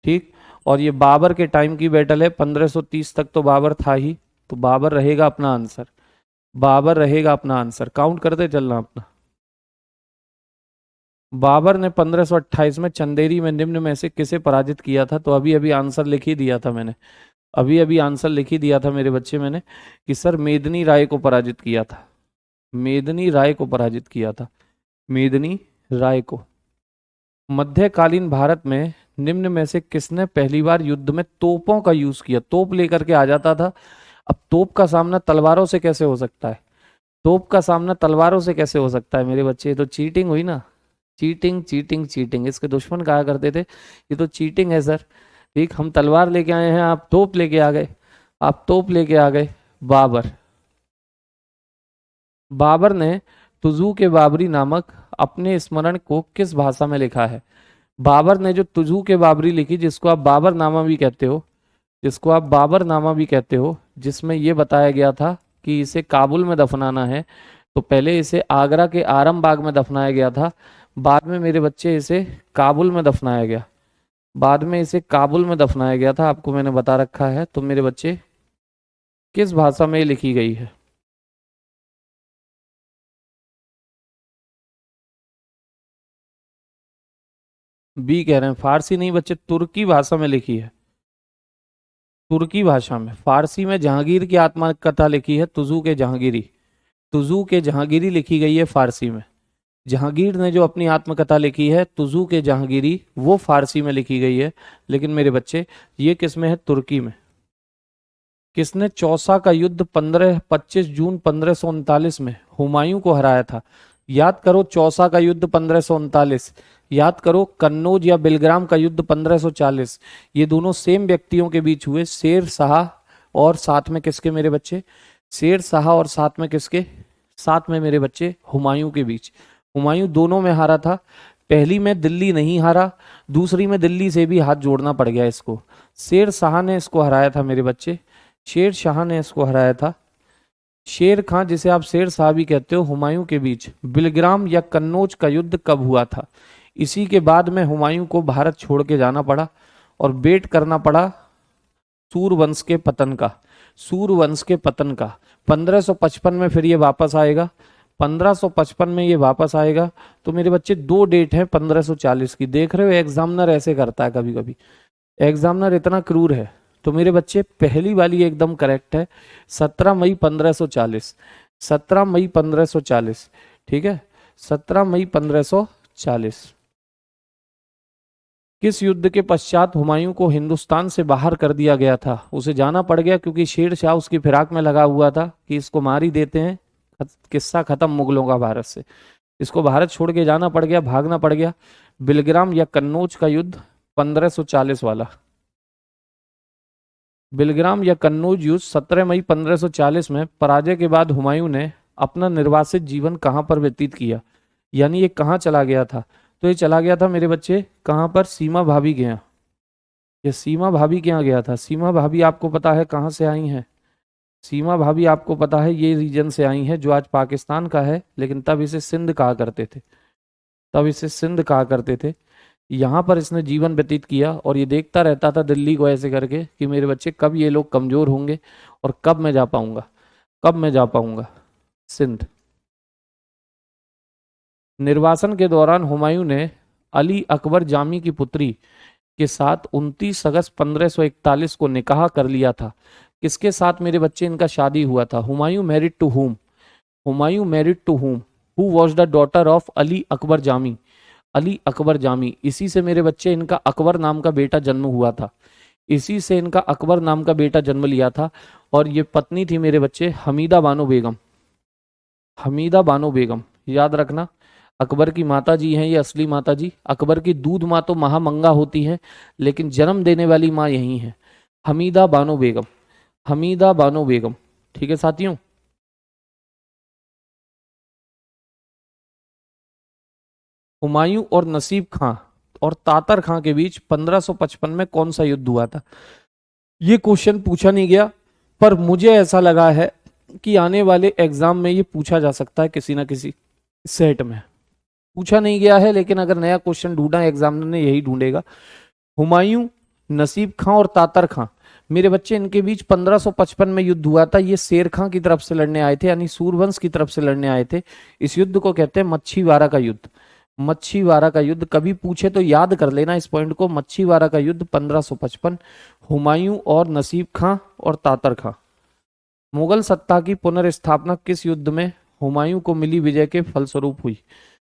ठीक। और ये बाबर के टाइम की बैटल है, 1530 तक तो बाबर था ही, तो बाबर रहेगा अपना आंसर। बाबर रहेगा अपना आंसर। काउंट करते चलना अपना। बाबर ने 1528 में चंदेरी में निम्न में से किसे पराजित किया था? तो अभी अभी आंसर लिख ही दिया था मैंने, अभी अभी आंसर लिख ही दिया था मेरे बच्चे मैंने, कि सर मेदनी राय को पराजित किया था। मेदनी राय को पराजित किया था, मेदनी राय को। मध्यकालीन भारत में निम्न में से किसने पहली बार युद्ध में तोपों का यूज किया? तोप लेकर के आ जाता था। अब तोप का सामना तलवारों से कैसे हो सकता है? तोप का सामना तलवारों से कैसे हो सकता है मेरे बच्चे? ये तो चीटिंग हुई ना, चीटिंग चीटिंग चीटिंग। इसके दुश्मन कहा करते थे ये तो चीटिंग है सर। ठीक, हम तलवार लेके आए हैं, आप तोप लेके आ गए, आप तोप लेके आ गए। बाबर। बाबर ने तुजू के बाबरी नामक अपने स्मरण को किस भाषा में लिखा है? बाबर ने जो तुजू के बाबरी लिखी, जिसको आप बाबर नामा भी कहते हो, जिसको आप बाबर नामा भी कहते हो, जिसमें यह बताया गया था कि इसे काबुल में दफनाना है, तो पहले इसे आगरा के आरम बाग में दफनाया गया था, बाद में मेरे बच्चे इसे काबुल में दफनाया गया, बाद में इसे काबुल में दफनाया गया था, आपको मैंने बता रखा है। तो मेरे बच्चे, किस भाषा में ये लिखी गई है? बी कह रहे हैं, फारसी नहीं बच्चे, तुर्की भाषा में लिखी है। तुर्की भाषा में, फारसी में जहांगीर की आत्मकथा लिखी है, तुजू के जहांगीरी। तुजू के जहांगीरी लिखी गई है फारसी में। जहांगीर ने जो अपनी आत्मकथा लिखी है तुजू के जहांगीरी, वो फारसी में लिखी गई है। लेकिन मेरे बच्चे, ये किस में है? तुर्की में। किसने चौसा का युद्ध 25 जून 1539 में हुमायूं को हराया था? याद करो, चौसा का युद्ध 1539, याद करो कन्नौज या बिलग्राम का युद्ध 1540। ये दोनों सेम व्यक्तियों के बीच हुए, शेर शाह और साथ में किसके मेरे बच्चे? शेर शाह और साथ में किसके? साथ में मेरे बच्चे हुमायूं के बीच। हुमायूं दोनों में हारा था। पहली में दिल्ली नहीं हारा, दूसरी में दिल्ली से भी हाथ जोड़ना पड़ गया इसको। शेर शाह ने इसको हराया था मेरे बच्चे, शेर शाह ने इसको हराया था। शेर खां, जिसे आप शेर शाह भी कहते हो, हुमायूं के बीच बिलग्राम या कन्नौज का युद्ध कब हुआ था? इसी के बाद में हुमायूं को भारत छोड़ के जाना पड़ा और वेट करना पड़ा सूरवंश के पतन का, सूरवंश के पतन का। 1555 में फिर ये वापस आएगा, 1555 में ये वापस आएगा। तो मेरे बच्चे, दो डेट है 1540 की। देख रहे हो, एग्जामिनर ऐसे करता है कभी कभी, एग्जामिनर इतना क्रूर है। तो मेरे बच्चे, पहली वाली एकदम करेक्ट है, 17 मई 1540। 17 मई 1540, ठीक है, 17 मई 1540। किस युद्ध के पश्चात हुमायूं को हिंदुस्तान से बाहर कर दिया गया था? उसे जाना पड़ गया क्योंकि शेर शाह उसकी फिराक में लगा हुआ था कि इसको मार ही देते हैं, किस्सा खत्म मुगलों का भारत से। इसको भारत छोड़ के जाना पड़ गया, भागना पड़ गया। बिलग्राम या कन्नौज का युद्ध 1540 वाला, बिलग्राम या कन्नौज युद्ध 17 मई 1540 में पराजय के बाद हुमायूं ने अपना निर्वासित जीवन कहां पर व्यतीत किया, यानी ये कहां चला गया था? तो ये चला गया था मेरे बच्चे कहां पर? सीमा भाभी के यहाँ। ये सीमा भाभी के यहाँ गया था। सीमा भाभी आपको पता है कहां से आई हैं? सीमा भाभी आपको पता है ये रीजन से आई हैं जो आज पाकिस्तान का है, लेकिन तब इसे सिंध कहा करते थे, तब इसे सिंध कहा करते थे। यहाँ पर इसने जीवन व्यतीत किया और ये देखता रहता था दिल्ली को ऐसे करके कि मेरे बच्चे कब ये लोग कमजोर होंगे और कब मैं जा पाऊंगा, कब मैं जा पाऊंगा सिंध। निर्वासन के दौरान हुमायूं ने अली अकबर जामी की पुत्री के साथ 29 अगस्त 1541 को निकाह कर लिया था। किसके साथ मेरे बच्चे इनका शादी हुआ था? Humayun married to whom? Humayun married to whom? Who was the daughter of Ali Akbar Jami? Ali Akbar Jami. इसी से मेरे बच्चे इनका अकबर नाम का बेटा जन्म हुआ था, इसी से इनका अकबर नाम का बेटा जन्म लिया था। और ये पत्नी थी मेरे बच्चे हमीदा बानो बेगम। हमीदा बानो बेगम, याद रखना, अकबर की माता जी हैं ये असली माता जी। अकबर की दूध माँ तो महामंगा होती है, लेकिन जन्म देने वाली माँ यही है, हमीदा बानो बेगम। हमीदा बानो बेगम, ठीक है साथियों। हुमायूं और नसीब खां और तातर खां के बीच 1555 में कौन सा युद्ध हुआ था? ये क्वेश्चन पूछा नहीं गया, पर मुझे ऐसा लगा है कि आने वाले एग्जाम में ये पूछा जा सकता है किसी ना किसी सेट में। पूछा नहीं गया है, लेकिन अगर नया क्वेश्चन ढूंढा एग्जामिनर ने यही ढूंढेगा। हुमायूं, नसीब खां और तातर खां, मेरे बच्चे इनके बीच 1555 में युद्ध हुआ था। ये शेर खां की तरफ से लड़ने आए थे, यानी सूरवंश की तरफ से लड़ने आए थे। इस युद्ध को कहते हैं मच्छीवाड़ा का युद्ध। मच्छीवाड़ा का युद्ध कभी पूछे तो याद कर लेना इस पॉइंट को, मच्छीवाड़ा का युद्ध 1555। हुमायूं और नसीब खां और तातर खां। मुगल सत्ता की पुनर्स्थापना किस युद्ध में हुमायूं को मिली विजय के फलस्वरूप हुई?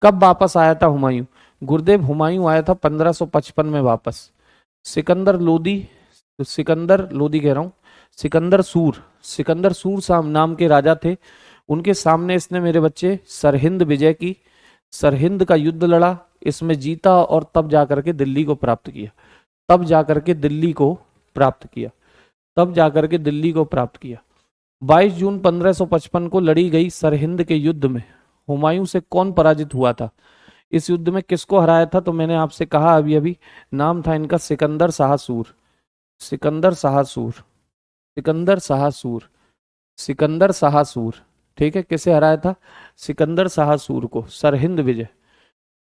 कब वापस आया था हुमायूं? गुरुदेव हुमायूं आया था 1555 में वापस। सिकंदर लोदी, सिकंदर लोदी कह रहा हूं, सिकंदर सूर, सिकंदर सूर नाम के राजा थे। उनके सामने इसने मेरे बच्चे सरहिंद विजय की, सरहिंद का युद्ध लड़ा, इसमें जीता और तब जाकर के दिल्ली को प्राप्त किया, तब जाकर के दिल्ली को प्राप्त किया, तब जाकर के दिल्ली को प्राप्त किया। 22 जून 1555 को लड़ी गई सरहिंद के युद्ध में हुमायूं से कौन पराजित हुआ था? इस युद्ध में किसको हराया था? तो मैंने आपसे कहा अभी अभी, नाम था इनका सिकंदर शाह सूर। सिकंदर शाह सूर, सिकंदर शाह सूर, सिकंदर शाह सूर, ठीक है। किसे हराया था? सिकंदर शाह सूर को, सरहिंद विजय।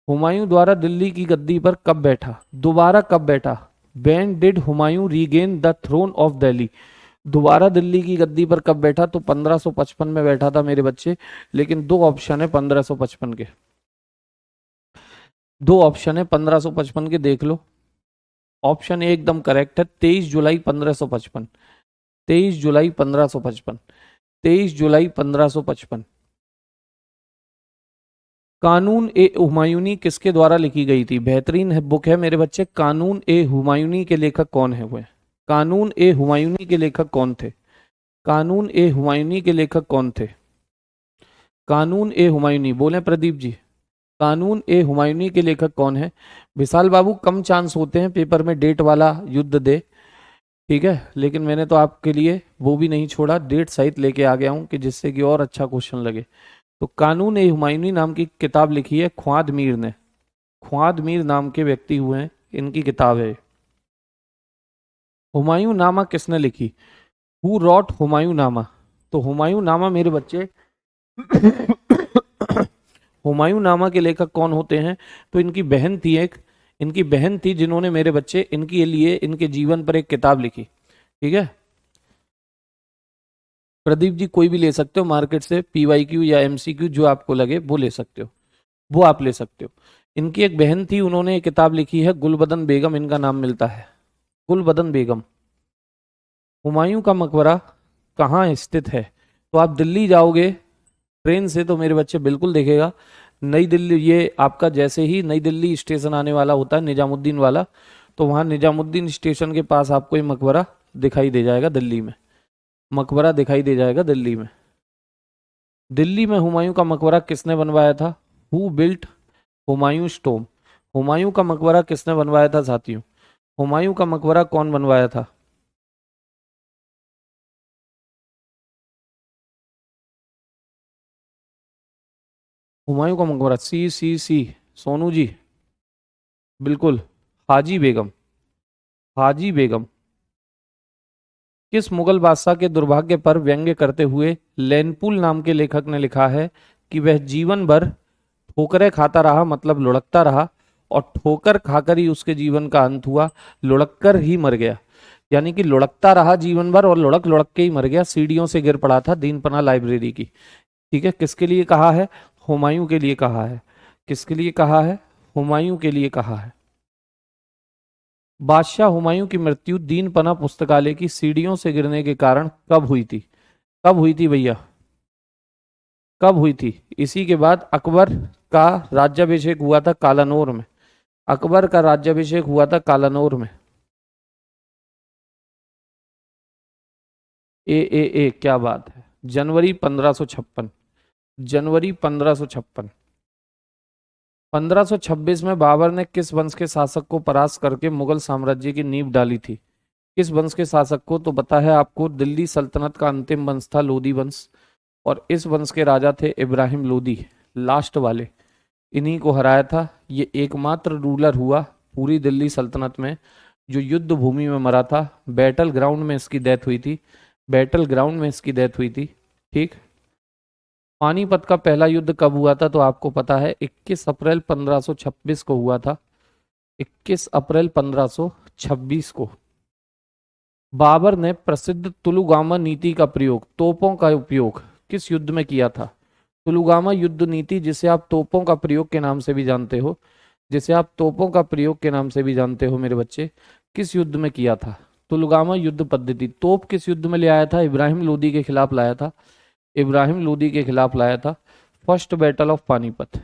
हुमायूं द्वारा दिल्ली की गद्दी पर कब बैठा? दोबारा कब बैठा? When did Humayun regain the throne of Delhi? दोबारा दिल्ली की गद्दी पर कब बैठा? तो 1555 में बैठा था मेरे बच्चे, लेकिन दो ऑप्शन है 1555 के, दो ऑप्शन है 1555 के, देख लो। ऑप्शन ए एकदम करेक्ट है, 23 जुलाई 1555, 23 जुलाई 1555, 23 जुलाई 1555। कानून ए हुमायूनी किसके द्वारा लिखी गई थी? बेहतरीन है बुक है मेरे बच्चे। कानून ए हुमायूनी के लेखक कौन है? हुए कानून ए हुमायूनी के लेखक कौन थे? कानून ए हुमायूनी के लेखक कौन थे? कानून ए हुमायूनी, बोले प्रदीप जी, कानून ए हुमायूनी के लेखक कौन है? विशाल बाबू कम चांस होते हैं पेपर में डेट वाला युद्ध दे, ठीक है, लेकिन मैंने तो आपके लिए वो भी नहीं छोड़ा, डेट सहित लेके आ गया हूं कि जिससे कि और अच्छा क्वेश्चन लगे। तो कानून ए हुमायूनी नाम की किताब लिखी है ख्वाद मीर ने, ख्वाद मीर नाम के व्यक्ति हुए हैं, इनकी किताब है। हुमायूं नामा किसने लिखी? हु रॉट हुमायूं नामा? तो हुमायूं नामा मेरे बच्चे हुमायूं नामा के लेखक कौन होते हैं? तो इनकी बहन थी एक, इनकी बहन थी जिन्होंने मेरे बच्चे इनके लिए इनके जीवन पर एक किताब लिखी, ठीक है। प्रदीप जी कोई भी ले सकते हो मार्केट से, पीवाईक्यू या एमसीक्यू जो आपको लगे वो ले सकते हो, वो आप ले सकते हो। इनकी एक बहन थी, उन्होंने एक किताब लिखी है, गुलबदन बेगम इनका नाम मिलता है, गुलबदन बेगम। हुमायूं का मकबरा कहाँ स्थित है? तो आप दिल्ली जाओगे ट्रेन से तो मेरे बच्चे बिल्कुल देखेगा, नई दिल्ली, ये आपका जैसे ही नई दिल्ली स्टेशन आने वाला होता है निजामुद्दीन वाला, तो वहाँ निजामुद्दीन स्टेशन के पास आपको ये मकबरा दिखाई दे जाएगा दिल्ली में, मकबरा दिखाई दे जाएगा दिल्ली में। दिल्ली में हुमायूं का मकबरा किसने बनवाया था? Who built Humayun tomb? Humayun का मकबरा किसने बनवाया था साथियों? हुमायूं का मकबरा कौन बनवाया था? हुमायूं का मकबरा, सी सोनू जी, बिल्कुल, हाजी बेगम, हाजी बेगम। किस मुगल बादशाह के दुर्भाग्य पर व्यंग्य करते हुए लैनपुल नाम के लेखक ने लिखा है कि वह जीवन भर ठोकरें खाता रहा, मतलब लुढ़कता रहा, और ठोकर खाकर ही उसके जीवन का अंत हुआ, लुढ़क कर ही मर गया। यानी कि लुढ़कता रहा जीवन भर और लुढ़क लुढ़क के ही मर गया, सीढ़ियों से गिर पड़ा था दीनपना लाइब्रेरी की। ठीक है, किसके लिए कहा है? हुमायूं के लिए कहा है। किसके लिए कहा है? हुमायूं के लिए कहा है। बादशाह हुमायूं की मृत्यु दीनपना पुस्तकालय की सीढ़ियों से गिरने के कारण कब हुई थी? कब हुई थी भैया? कब हुई थी? इसी के बाद अकबर का राज्याभिषेक हुआ था कालानौर में। अकबर का राज्याभिषेक हुआ था कालानौर में। ए, क्या बात है, जनवरी 1556। जनवरी 1556। 1526 में बाबर ने किस वंश के शासक को परास्त करके मुगल साम्राज्य की नींव डाली थी? किस वंश के शासक को? तो पता है आपको, दिल्ली सल्तनत का अंतिम वंश था लोधी वंश, और इस वंश के राजा थे इब्राहिम लोदी, लास्ट वाले। इन्हीं को हराया था। ये एकमात्र रूलर हुआ पूरी दिल्ली सल्तनत में जो युद्ध भूमि में मरा था। बैटल ग्राउंड में इसकी डेथ हुई थी। बैटल ग्राउंड में इसकी डेथ हुई थी। ठीक। पानीपत का पहला युद्ध कब हुआ था? तो आपको पता है 21 अप्रैल 1526 को हुआ था। 21 अप्रैल 1526 को। बाबर ने प्रसिद्ध तुलुगामा नीति का प्रयोग, तोपों का उपयोग, किस युद्ध में किया था? तुलुगामा युद्ध नीति, जिसे आप तोपों का प्रयोग के नाम से भी जानते हो, जिसे आप तोपों का प्रयोग के नाम से भी जानते हो मेरे बच्चे, किस युद्ध में किया था? तुलुगामा युद्ध पद्धति। तोप किस युद्ध में ले आया था? इब्राहिम लोदी के खिलाफ लाया था। इब्राहिम लोदी के खिलाफ लाया था। First battle of Panipat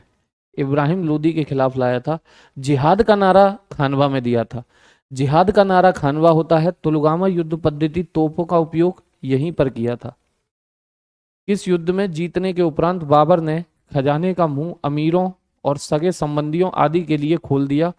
Ibrahim Lodi के खिलाफ लाया था। जिहाद का नारा खानवा में दिया था। जिहाद का नारा खानवा होता है। तुलगामा युद्ध पद्धति, तोपों का उपयोग यहीं पर किया था। इस युद्ध में जीतने के उपरांत बाबर ने खजाने का मुंह अमीरों और सगे संबंधियों आदि के लिए खोल दिया,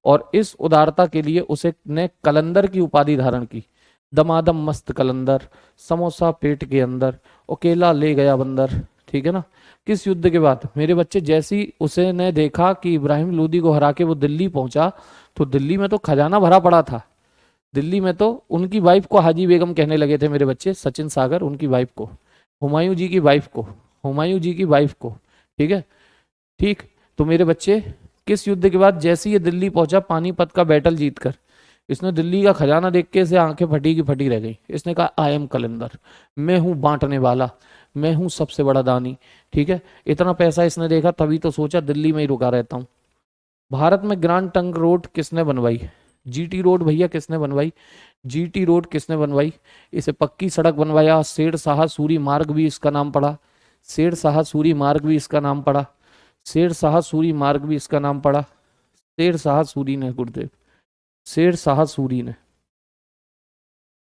और इस उदारता के लिए उसे ने कलंदर की उपाधि धारण की। दमादम मस्त कलंदर, समोसा पेट के अंदर, अकेला ले गया बंदर। ठीक है ना। किस युद्ध के बाद मेरे बच्चे? जैसी उसे ने देखा कि इब्राहिम लोदी को हरा के वो दिल्ली पहुंचा, तो दिल्ली में तो खजाना भरा पड़ा था। दिल्ली में तो उनकी वाइफ को हाजी बेगम कहने लगे थे मेरे बच्चे, सचिन सागर, उनकी वाइफ को, हुमायूं जी की वाइफ को, हुमायूं जी की वाइफ को। ठीक है। ठीक। तो मेरे बच्चे, किस युद्ध के बाद जैसे ये दिल्ली पहुंचा पानीपत का बैटल जीतकर, इसने दिल्ली का खजाना देख के इसे आंखें फटी की फटी रह गई। इसने कहा, आई एम कलंदर, मैं हूं बांटने वाला, मैं हूं सबसे बड़ा दानी। ठीक है। इतना पैसा इसने देखा, तभी तो सोचा दिल्ली में ही रुका रहता हूं। भारत में ग्रांड ट्रंक रोड किसने बनवाई? जीटी रोड भैया किसने बनवाई? जीटी रोड किसने बनवाई? इसे पक्की सड़क बनवाया। शेर शाह सूरी मार्ग भी इसका नाम पड़ा। शेर शाह सूरी मार्ग भी इसका नाम पड़ा। शेर शाह सूरी मार्ग भी इसका नाम पड़ा। शेर शाह सूरी ने, गुरुदेव, शेर शाह सूरी ने।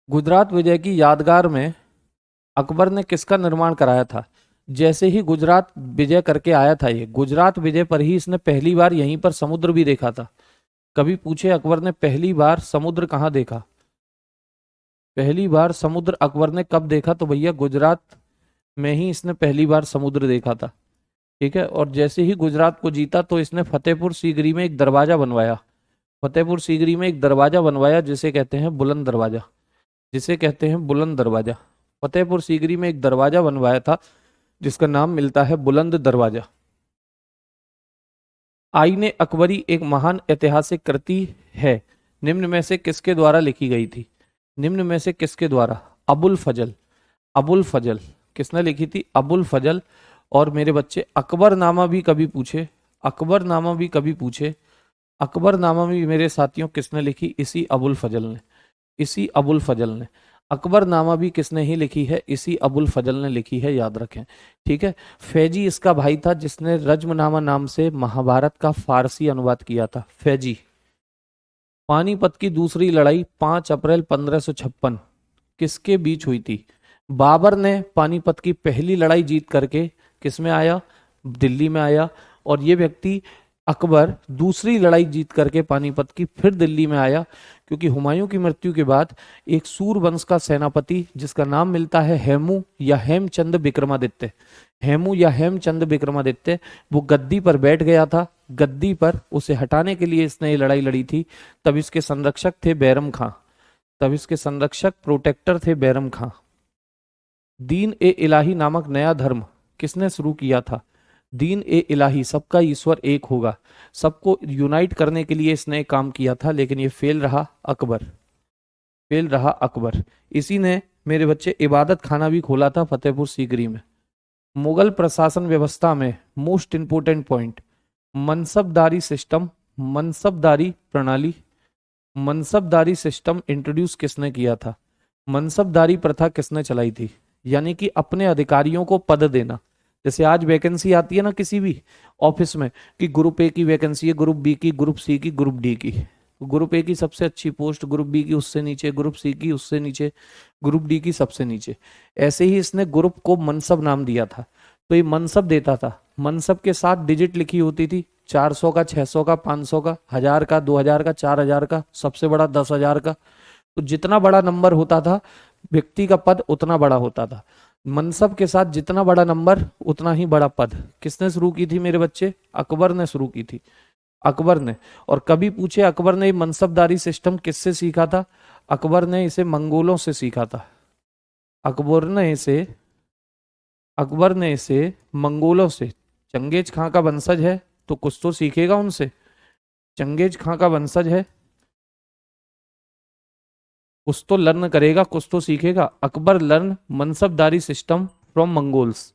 गुजरात विजय की यादगार में अकबर ने किसका निर्माण कराया था? जैसे ही गुजरात विजय करके आया था, ये गुजरात विजय पर ही इसने पहली बार यहीं पर समुद्र भी देखा था। कभी पूछे अकबर ने पहली बार समुद्र कहाँ देखा? पहली बार समुद्र अकबर ने कब देखा? तो भैया गुजरात में ही इसने पहली बार समुद्र देखा था। ठीक है। और जैसे ही गुजरात को जीता तो इसने फतेहपुर सीकरी में एक दरवाजा बनवाया। फतेहपुर सीकरी में एक दरवाजा बनवाया जिसे कहते हैं बुलंद दरवाजा, जिसे कहते हैं बुलंद दरवाजा। फतेहपुर सीकरी में एक दरवाजा बनवाया था जिसका नाम मिलता है बुलंद दरवाजा। आईने अकबरी एक महान ऐतिहासिक कृति है, निम्न में से किसके द्वारा लिखी गई थी? निम्न में से किसके द्वारा? अबुल फजल। अबुल फजल किसने लिखी थी? अबुल फजल। और मेरे बच्चे, अकबरनामा भी कभी पूछे, अकबरनामा भी कभी पूछे, अकबरनामा भी मेरे साथियों किसने लिखी? इसी अबुल फजल ने, इसी अबुल फजल ने। अकबरनामा भी किसने ही लिखी है? इसी अबुल फजल ने लिखी है, याद रखें। ठीक है। फैजी इसका भाई था जिसने रज्मनामा नाम से महाभारत का फारसी अनुवाद किया था, फैजी। पानीपत की दूसरी लड़ाई 5 अप्रैल 1556 किसके बीच हुई थी? बाबर ने पानीपत की पहली लड़ाई जीत करके किस में आया? दिल्ली में आया। और ये व्यक्ति अकबर दूसरी लड़ाई जीत करके पानीपत की फिर दिल्ली में आया, क्योंकि हुमायूं की मृत्यु के बाद एक सूर वंश का सेनापति जिसका नाम मिलता है हेमू या हेमचंद विक्रमादित्य, हेमू या हेमचंद विक्रमादित्य, वो गद्दी पर बैठ गया था। गद्दी पर उसे हटाने के लिए इसने ये लड़ाई लड़ी थी। तब इसके संरक्षक थे बैरम खां, तब इसके संरक्षक प्रोटेक्टर थे बैरम खां। दीन ए इलाही नामक नया धर्म किसने शुरू किया था? दीन ए इलाही, सबका ईश्वर एक होगा, सबको यूनाइट करने के लिए इसने काम किया था, लेकिन ये फेल रहा अकबर, फेल रहा अकबर। इसी ने मेरे बच्चे इबादत खाना भी खोला था फतेहपुर सीकरी में। मुगल प्रशासन व्यवस्था में मोस्ट इंपोर्टेंट पॉइंट, मनसबदारी सिस्टम, मनसबदारी प्रणाली, मनसबदारी सिस्टम इंट्रोड्यूस किसने किया था? मनसबदारी प्रथा किसने चलाई थी? यानी कि अपने अधिकारियों को पद देना। जैसे आज वैकेंसी आती है ना किसी भी ऑफिस में कि ग्रुप ए की वैकेंसी है, ग्रुप बी की, ग्रुप सी की, ग्रुप डी की। ग्रुप ए की सबसे अच्छी पोस्ट, ग्रुप बी की उससे नीचे, ग्रुप सी की उससे नीचे, ग्रुप डी की सबसे नीचे। ऐसे ही इसने ग्रुप को मनसब नाम दिया था। तो ये मनसब देता था, मनसब के साथ डिजिट लिखी होती थी, 400 का, 600 का, 500 का, 1000 का, 2000 का, 4000 का, सबसे बड़ा 10,000 का। तो जितना बड़ा नंबर होता था व्यक्ति का पद उतना बड़ा होता था। मनसब के साथ जितना बड़ा नंबर उतना ही बड़ा पद। किसने शुरू की थी मेरे बच्चे? अकबर ने शुरू की थी, अकबर ने। और कभी पूछे अकबर ने मनसबदारी सिस्टम किससे सीखा था? अकबर ने इसे मंगोलों से सीखा था। अकबर ने इसे मंगोलों से, चंगेज खां का वंशज है तो कुछ तो सीखेगा उनसे। चंगेज खां का वंशज है, कुछ तो लर्न करेगा, कुछ तो सीखेगा। Akbar learn मनसबदारी system from Mongols,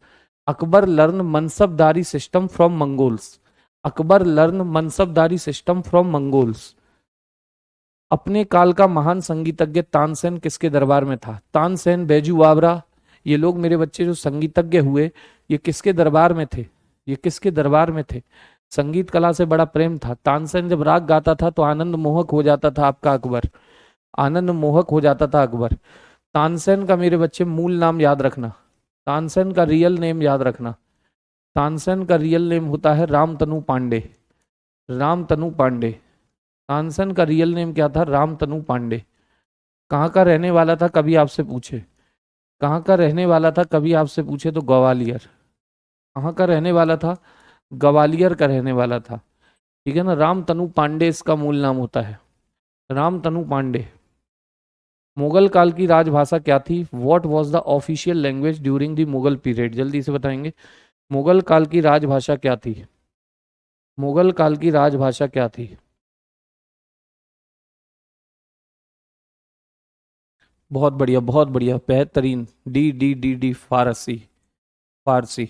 Akbar learn मनसबदारी system from Mongols, Akbar learn मनसबदारी system from Mongols. अपने काल का महान संगीतज्ञ तानसेन किसके दरबार में था? तानसेन, बैजू बावरा, ये लोग मेरे बच्चे जो संगीतज्ञ हुए, ये किसके दरबार में थे? ये किसके दरबार में थे? संगीत कला से बड़ा प्रेम था। तानसेन जब राग गाता था तो आनंद मोहक हो जाता था आपका अकबर, आनंद मोहक हो जाता था अकबर। तानसेन का मेरे बच्चे मूल नाम याद रखना, तानसेन का रियल नेम याद रखना। तानसेन का रियल नेम होता है रामतनु पांडे, रामतनु पांडे। तानसेन का रियल नेम क्या था? रामतनु पांडे। कहाँ का रहने वाला था? कभी आपसे पूछे कहाँ का रहने वाला था, कभी आपसे पूछे तो ग्वालियर। कहाँ का रहने वाला था? ग्वालियर का रहने वाला था। ठीक है ना। रामतनु पांडे इसका मूल नाम होता है, रामतनु पांडे। मुगल काल की राजभाषा क्या थी? What was the official language during the Mughal period? जल्दी से बताएंगे। मुगल काल की राजभाषा क्या थी? मुगल काल की राजभाषा क्या थी? बहुत बढ़िया, बहुत बढ़िया, बेहतरीन। डी डी डी डी, फारसी, फारसी।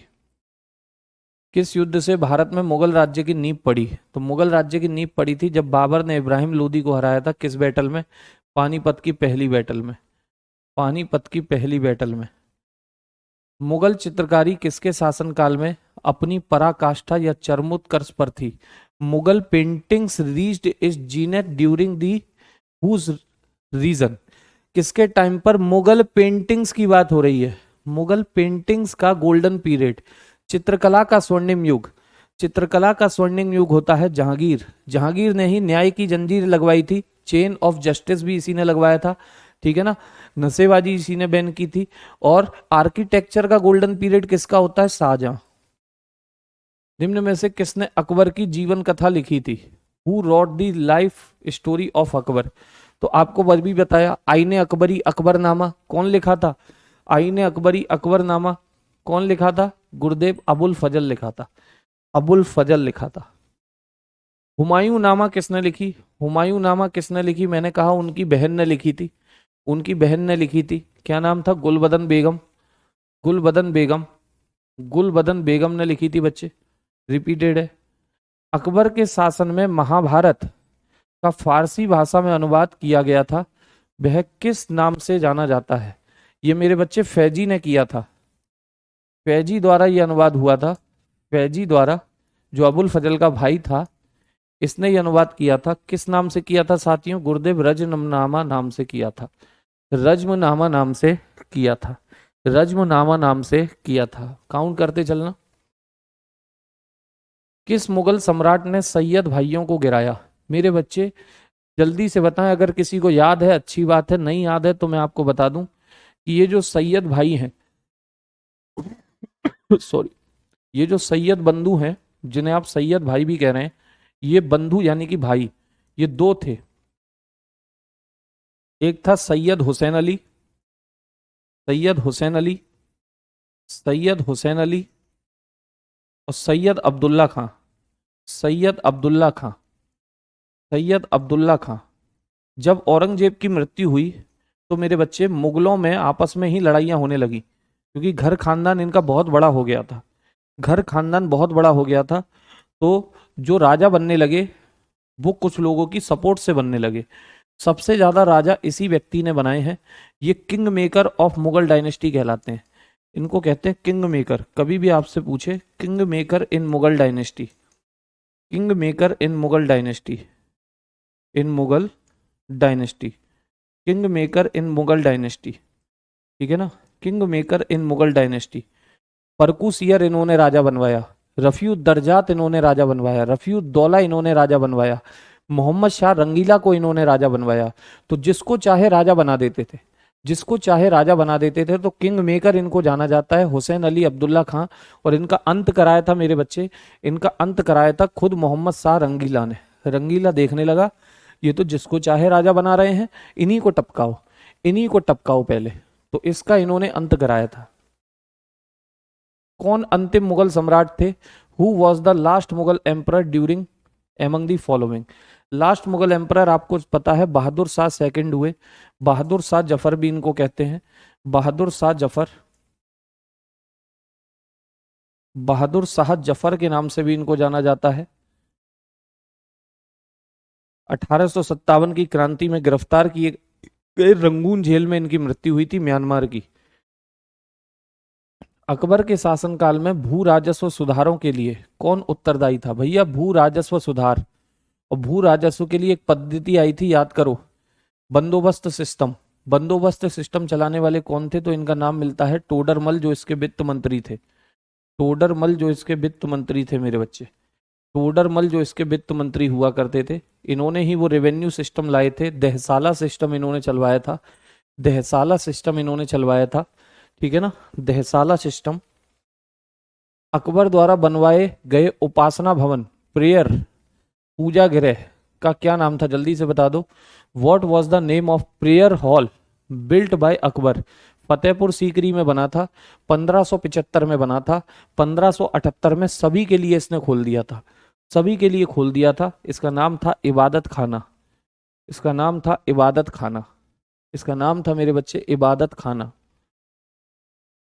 किस युद्ध से भारत में मुगल राज्य की नींव पड़ी? तो मुगल राज्य की नींव पड़ी थी जब बाबर ने इब्राहिम लोदी को हराया था। किस बैटल में? पानीपत की पहली बैटल में, पानीपत की पहली बैटल में। मुगल चित्रकारी किसके शासनकाल में अपनी पराकाष्ठा या चरमोत्कर्ष पर थी? Mughal paintings reached its zenith during the whose reign? किसके टाइम पर मुगल पेंटिंग्स की बात हो रही है? मुगल पेंटिंग्स का गोल्डन पीरियड, चित्रकला का स्वर्णिम युग। चित्रकला का स्वर्णिम युग होता है जहांगीर। जहांगीर ने ही न्याय की जंजीर लगवाई थी, चेन ऑफ जस्टिस भी इसी ने लगवाया था। ठीक है ना। नशेबाजी इसी ने बैन की थी। और आर्किटेक्चर का गोल्डन पीरियड किसका होता है? शाहजहां। निम्न में से किसने अकबर की जीवन कथा लिखी थी? Who rot the life story of Akbar? तो आपको वह भी बताया, आईने अकबरी अकबरनामा कौन लिखा था? आईने अकबरी अकबरनामा कौन लिखा था? गुरुदेव अबुल फजल लिखा था, अबुल फजल लिखा था। हुमायूं नामा किसने लिखी? हुमायूं नामा किसने लिखी? मैंने कहा उनकी बहन ने लिखी थी, उनकी बहन ने लिखी थी। क्या नाम था? गुलबदन बेगम, गुलबदन बेगम, गुलबदन बेगम ने लिखी थी बच्चे। रिपीटेड है। अकबर के शासन में महाभारत का फारसी भाषा में अनुवाद किया गया था, वह किस नाम से जाना जाता है? ये मेरे बच्चे फैजी ने किया था, फैजी द्वारा यह अनुवाद हुआ था, फैजी द्वारा, जो अबुल फजल का भाई था, इसने यह अनुवाद किया था। किस नाम से किया था साथियों? गुरुदेव रजमनामा नाम से किया था, रजमनामा नाम से किया था, रजमनामा नाम से किया था। काउंट करते चलना। किस मुगल सम्राट ने सैयद भाइयों को गिराया? मेरे बच्चे जल्दी से बताएं, अगर किसी को याद है अच्छी बात है, नहीं याद है तो मैं आपको बता दूं कि ये जो सैयद भाई हैं, सॉरी, ये जो सैयद बंधु हैं, जिन्हें आप सैयद भाई भी कह रहे हैं, ये बंधु यानी कि भाई, ये दो थे। एक था सैयद हुसैन अली, सैयद हुसैन अली, सैयद हुसैन अली और सैयद अब्दुल्ला खां, सैयद अब्दुल्ला खां, सैयद अब्दुल्ला खां। जब औरंगजेब की मृत्यु हुई तो मेरे बच्चे मुगलों में आपस में ही लड़ाइयां होने लगी, क्योंकि घर खानदान इनका बहुत बड़ा हो गया था, घर खानदान बहुत बड़ा हो गया था। तो जो राजा बनने लगे वो कुछ लोगों की सपोर्ट से बनने लगे। सबसे ज्यादा राजा इसी व्यक्ति ने बनाए हैं। ये king maker of Mughal dynasty कहलाते हैं। इनको कहते हैं किंग मेकर। कभी भी आपसे पूछे किंग मेकर इन मुगल डायनेस्टी, किंग मेकर इन मुगल डायनेस्टी, इन मुगल डायनेस्टी, किंग मेकर इन मुगल डायनेस्टी, ठीक है ना, किंग मेकर इन मुगल डायनेस्टी। परकुसियर इन्होंने राजा बनवाया, रफीउद दर्जात इन्होंने राजा बनवाया, रफीउद दौला इन्होंने राजा बनवाया, मोहम्मद शाह रंगीला को इन्होंने राजा बनवाया। तो जिसको चाहे राजा बना देते थे, जिसको चाहे राजा बना देते थे। तो किंग मेकर इनको जाना जाता है, हुसैन अली अब्दुल्ला खां। और इनका अंत कराया था मेरे बच्चे, इनका अंत कराया था खुद मोहम्मद शाह रंगीला ने। रंगीला देखने लगा ये तो जिसको चाहे राजा बना रहे हैं, इन्हीं को टपकाओ, इन्हीं को टपकाओ पहले। तो इसका इन्होंने अंत कराया था। कौन अंतिम मुगल सम्राट थे? Who was the last Mughal emperor during among the following? Last Mughal emperor आपको पता है बहादुर शाह सेकंड हुए। बहादुर शाह जफर भी इनको कहते हैं, बहादुर शाह जफर, बहादुर शाह जफर के नाम से भी इनको जाना जाता है। 1857 की क्रांति में गिरफ्तार किए गए रंगून जेल में इनकी मृत्यु हुई थी, म्यांमार की। अकबर के शासनकाल में भू राजस्व सुधारों के लिए कौन उत्तरदायी था? भैया भू राजस्व सुधार और भू राजस्व के लिए एक पद्धति आई थी, याद करो, बंदोबस्त सिस्टम। बंदोबस्त सिस्टम चलाने वाले कौन थे? तो इनका नाम मिलता है टोडरमल, जो इसके वित्त मंत्री थे। टोडरमल जो इसके वित्त मंत्री थे मेरे बच्चे, टोडरमल जो इसके वित्त मंत्री हुआ करते थे। इन्होंने ही वो रेवेन्यू सिस्टम लाए थे। दहसाला सिस्टम इन्होंने चलवाया था, दहसाला सिस्टम इन्होंने चलवाया था, ठीक है ना, दहसाला सिस्टम। अकबर द्वारा बनवाए गए उपासना भवन, प्रेयर, पूजा गृह का क्या नाम था? जल्दी से बता दो। What was the name of prayer hall built by Akbar? Fatehpur Sikri में बना था, 1575 में बना था, 1578 में सभी के लिए इसने खोल दिया था, सभी के लिए खोल दिया था। इसका नाम था इबादत खाना, इसका नाम था इबादत खाना, इसका नाम था मेरे बच्चे इबादत खाना।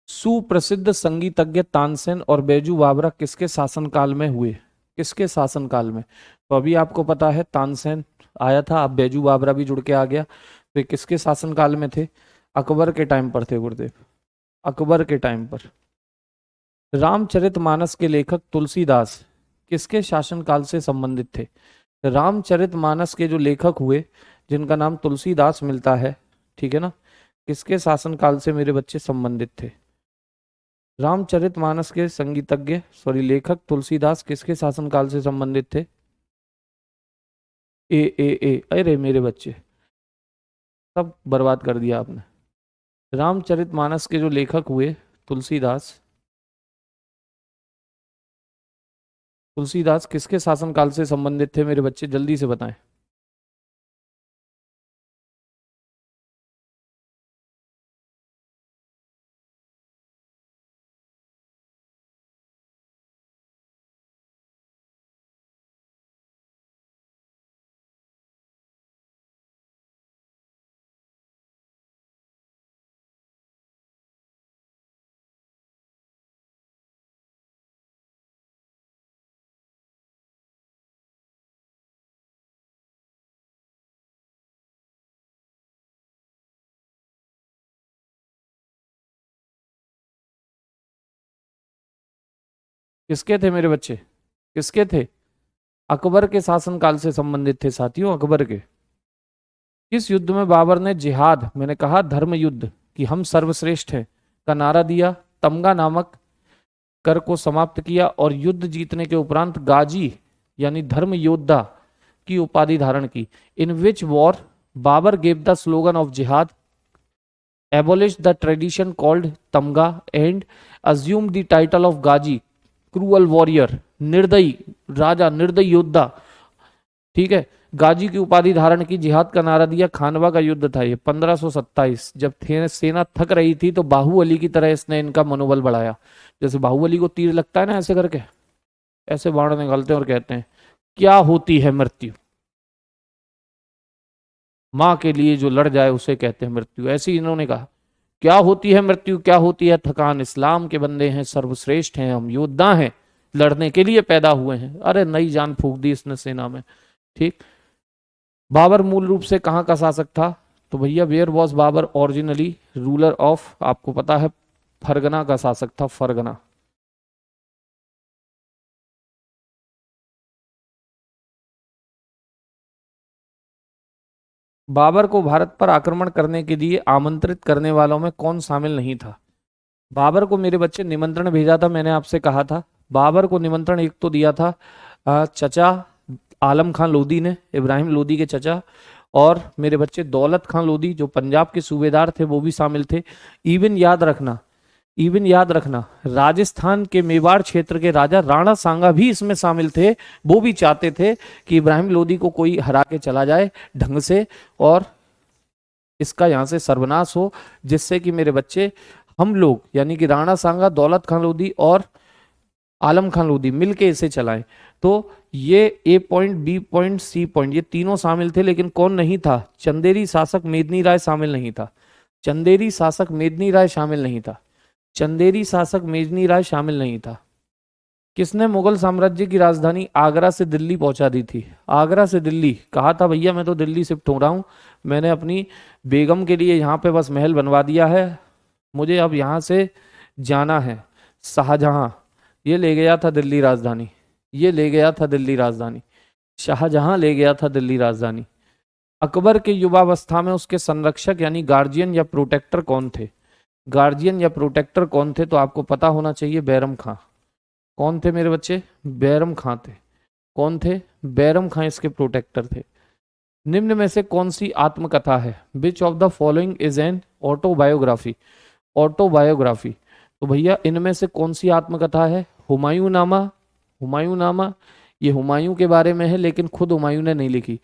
सुप्रसिद्ध संगीतज्ञ तानसेन और बैजू बावरा किसके शासनकाल में हुए? किसके शासनकाल में? तो अभी आपको पता है तानसेन आया था, अब बैजू बावरा भी जुड़ के आ गया। तो ये किसके शासनकाल में थे? अकबर के टाइम पर थे गुरुदेव, अकबर के टाइम पर। रामचरितमानस के लेखक तुलसीदास किसके शासनकाल से संबंधित थे? रामचरितमानस के जो लेखक हुए, जिनका नाम तुलसीदास मिलता है, ठीक है ना, किसके शासनकाल से मेरे बच्चे संबंधित थे? रामचरितमानस के संगीतज्ञ सॉरी लेखक तुलसीदास किसके शासनकाल से संबंधित थे? ए अरे मेरे बच्चे सब बर्बाद कर दिया आपने। रामचरितमानस के जो लेखक हुए तुलसीदास, तुलसीदास किसके शासनकाल से संबंधित थे मेरे बच्चे? जल्दी से बताएं। किसके थे मेरे बच्चे? किसके थे? अकबर के शासनकाल से संबंधित थे साथियों, अकबर के। किस युद्ध में बाबर ने जिहाद, मैंने कहा धर्म युद्ध, कि हम सर्वश्रेष्ठ हैं, का नारा दिया? तमगा नामक कर को समाप्त किया और युद्ध जीतने के उपरांत गाजी यानी धर्म योद्धा की उपाधि धारण की। In which war Babur gave the slogan of jihad, abolish the tradition called tamgha and assume the title of Ghazi cruel warrior, निर्दयी राजा, निर्दयी योद्धा। ठीक है, गाजी की उपाधि धारण की, जिहाद का नारा दिया। खानवा का युद्ध था ये 1527, जब सेना थक रही थी तो बाहुबली की तरह इसने इनका मनोबल बढ़ाया। जैसे बाहुबली को तीर लगता है ना, ऐसे करके ऐसे बाण निकालते हैं और कहते हैं क्या होती है मृत्यु, मां के लिए जो लड़ जाए उसे कहते हैं मृत्यु। ऐसे ही इन्होंने कहा क्या होती है मृत्यु, क्या होती है थकान, इस्लाम के बंदे हैं, सर्वश्रेष्ठ हैं, हम योद्धा हैं, लड़ने के लिए पैदा हुए हैं। अरे नई जान फूंक दी इसने सेना में। ठीक, बाबर मूल रूप से कहाँ का शासक था? तो भैया where was Babur originally ruler of, आपको पता है फरगना का शासक था, फरगना। बाबर को भारत पर आक्रमण करने के लिए आमंत्रित करने वालों में कौन शामिल नहीं था? बाबर को मेरे बच्चे निमंत्रण भेजा था, मैंने आपसे कहा था। बाबर को निमंत्रण एक तो दिया था चचा आलम खान लोदी ने, इब्राहिम लोदी के चचा, और मेरे बच्चे दौलत खान लोदी जो पंजाब के सूबेदार थे वो भी शामिल थे। इवन याद रखना, इवन याद रखना राजस्थान के मेवाड़ क्षेत्र के राजा राणा सांगा भी इसमें शामिल थे। वो भी चाहते थे कि इब्राहिम लोदी को कोई हरा के चला जाए ढंग से और इसका यहाँ से सर्वनाश हो, जिससे कि मेरे बच्चे हम लोग यानी कि राणा सांगा, दौलत खान लोदी और आलम खान लोदी मिलके इसे चलाएं। तो ये A point, B point, C point, ये तीनों शामिल थे। लेकिन कौन नहीं था? चंदेरी शासक मेदिनी राय शामिल नहीं था। चंदेरी शासक मेदिनी राय शामिल नहीं था। चंदेरी शासक मेदिनी राय शामिल नहीं था। किसने मुगल साम्राज्य की राजधानी आगरा से दिल्ली पहुंचा दी थी? आगरा से दिल्ली, कहा था भैया मैं तो दिल्ली शिफ्ट हो रहा हूं, मैंने अपनी बेगम के लिए यहाँ पे बस महल बनवा दिया है, मुझे अब यहाँ से जाना है। शाहजहां, ये ले गया था दिल्ली राजधानी, ये ले गया था दिल्ली राजधानी, शाहजहां ले गया था दिल्ली राजधानी। अकबर के युवावस्था में उसके संरक्षक यानी गार्जियन या प्रोटेक्टर कौन थे? गार्जियन या प्रोटेक्टर कौन थे? तो आपको पता होना चाहिए, बैरम खां। कौन थे मेरे बच्चे? बैरम खां थे। कौन थे? बैरम खां इसके प्रोटेक्टर थे। निम्न में से कौन सी आत्मकथा है? विच of the following is an autobiography? Autobiography, तो भैया इनमें से कौन सी आत्मकथा है? हुमायूं नामा। हुमायूं नामा ये हुमायूं के बारे में है, लेकिन खुद हुमायूं ने नहीं लिखी।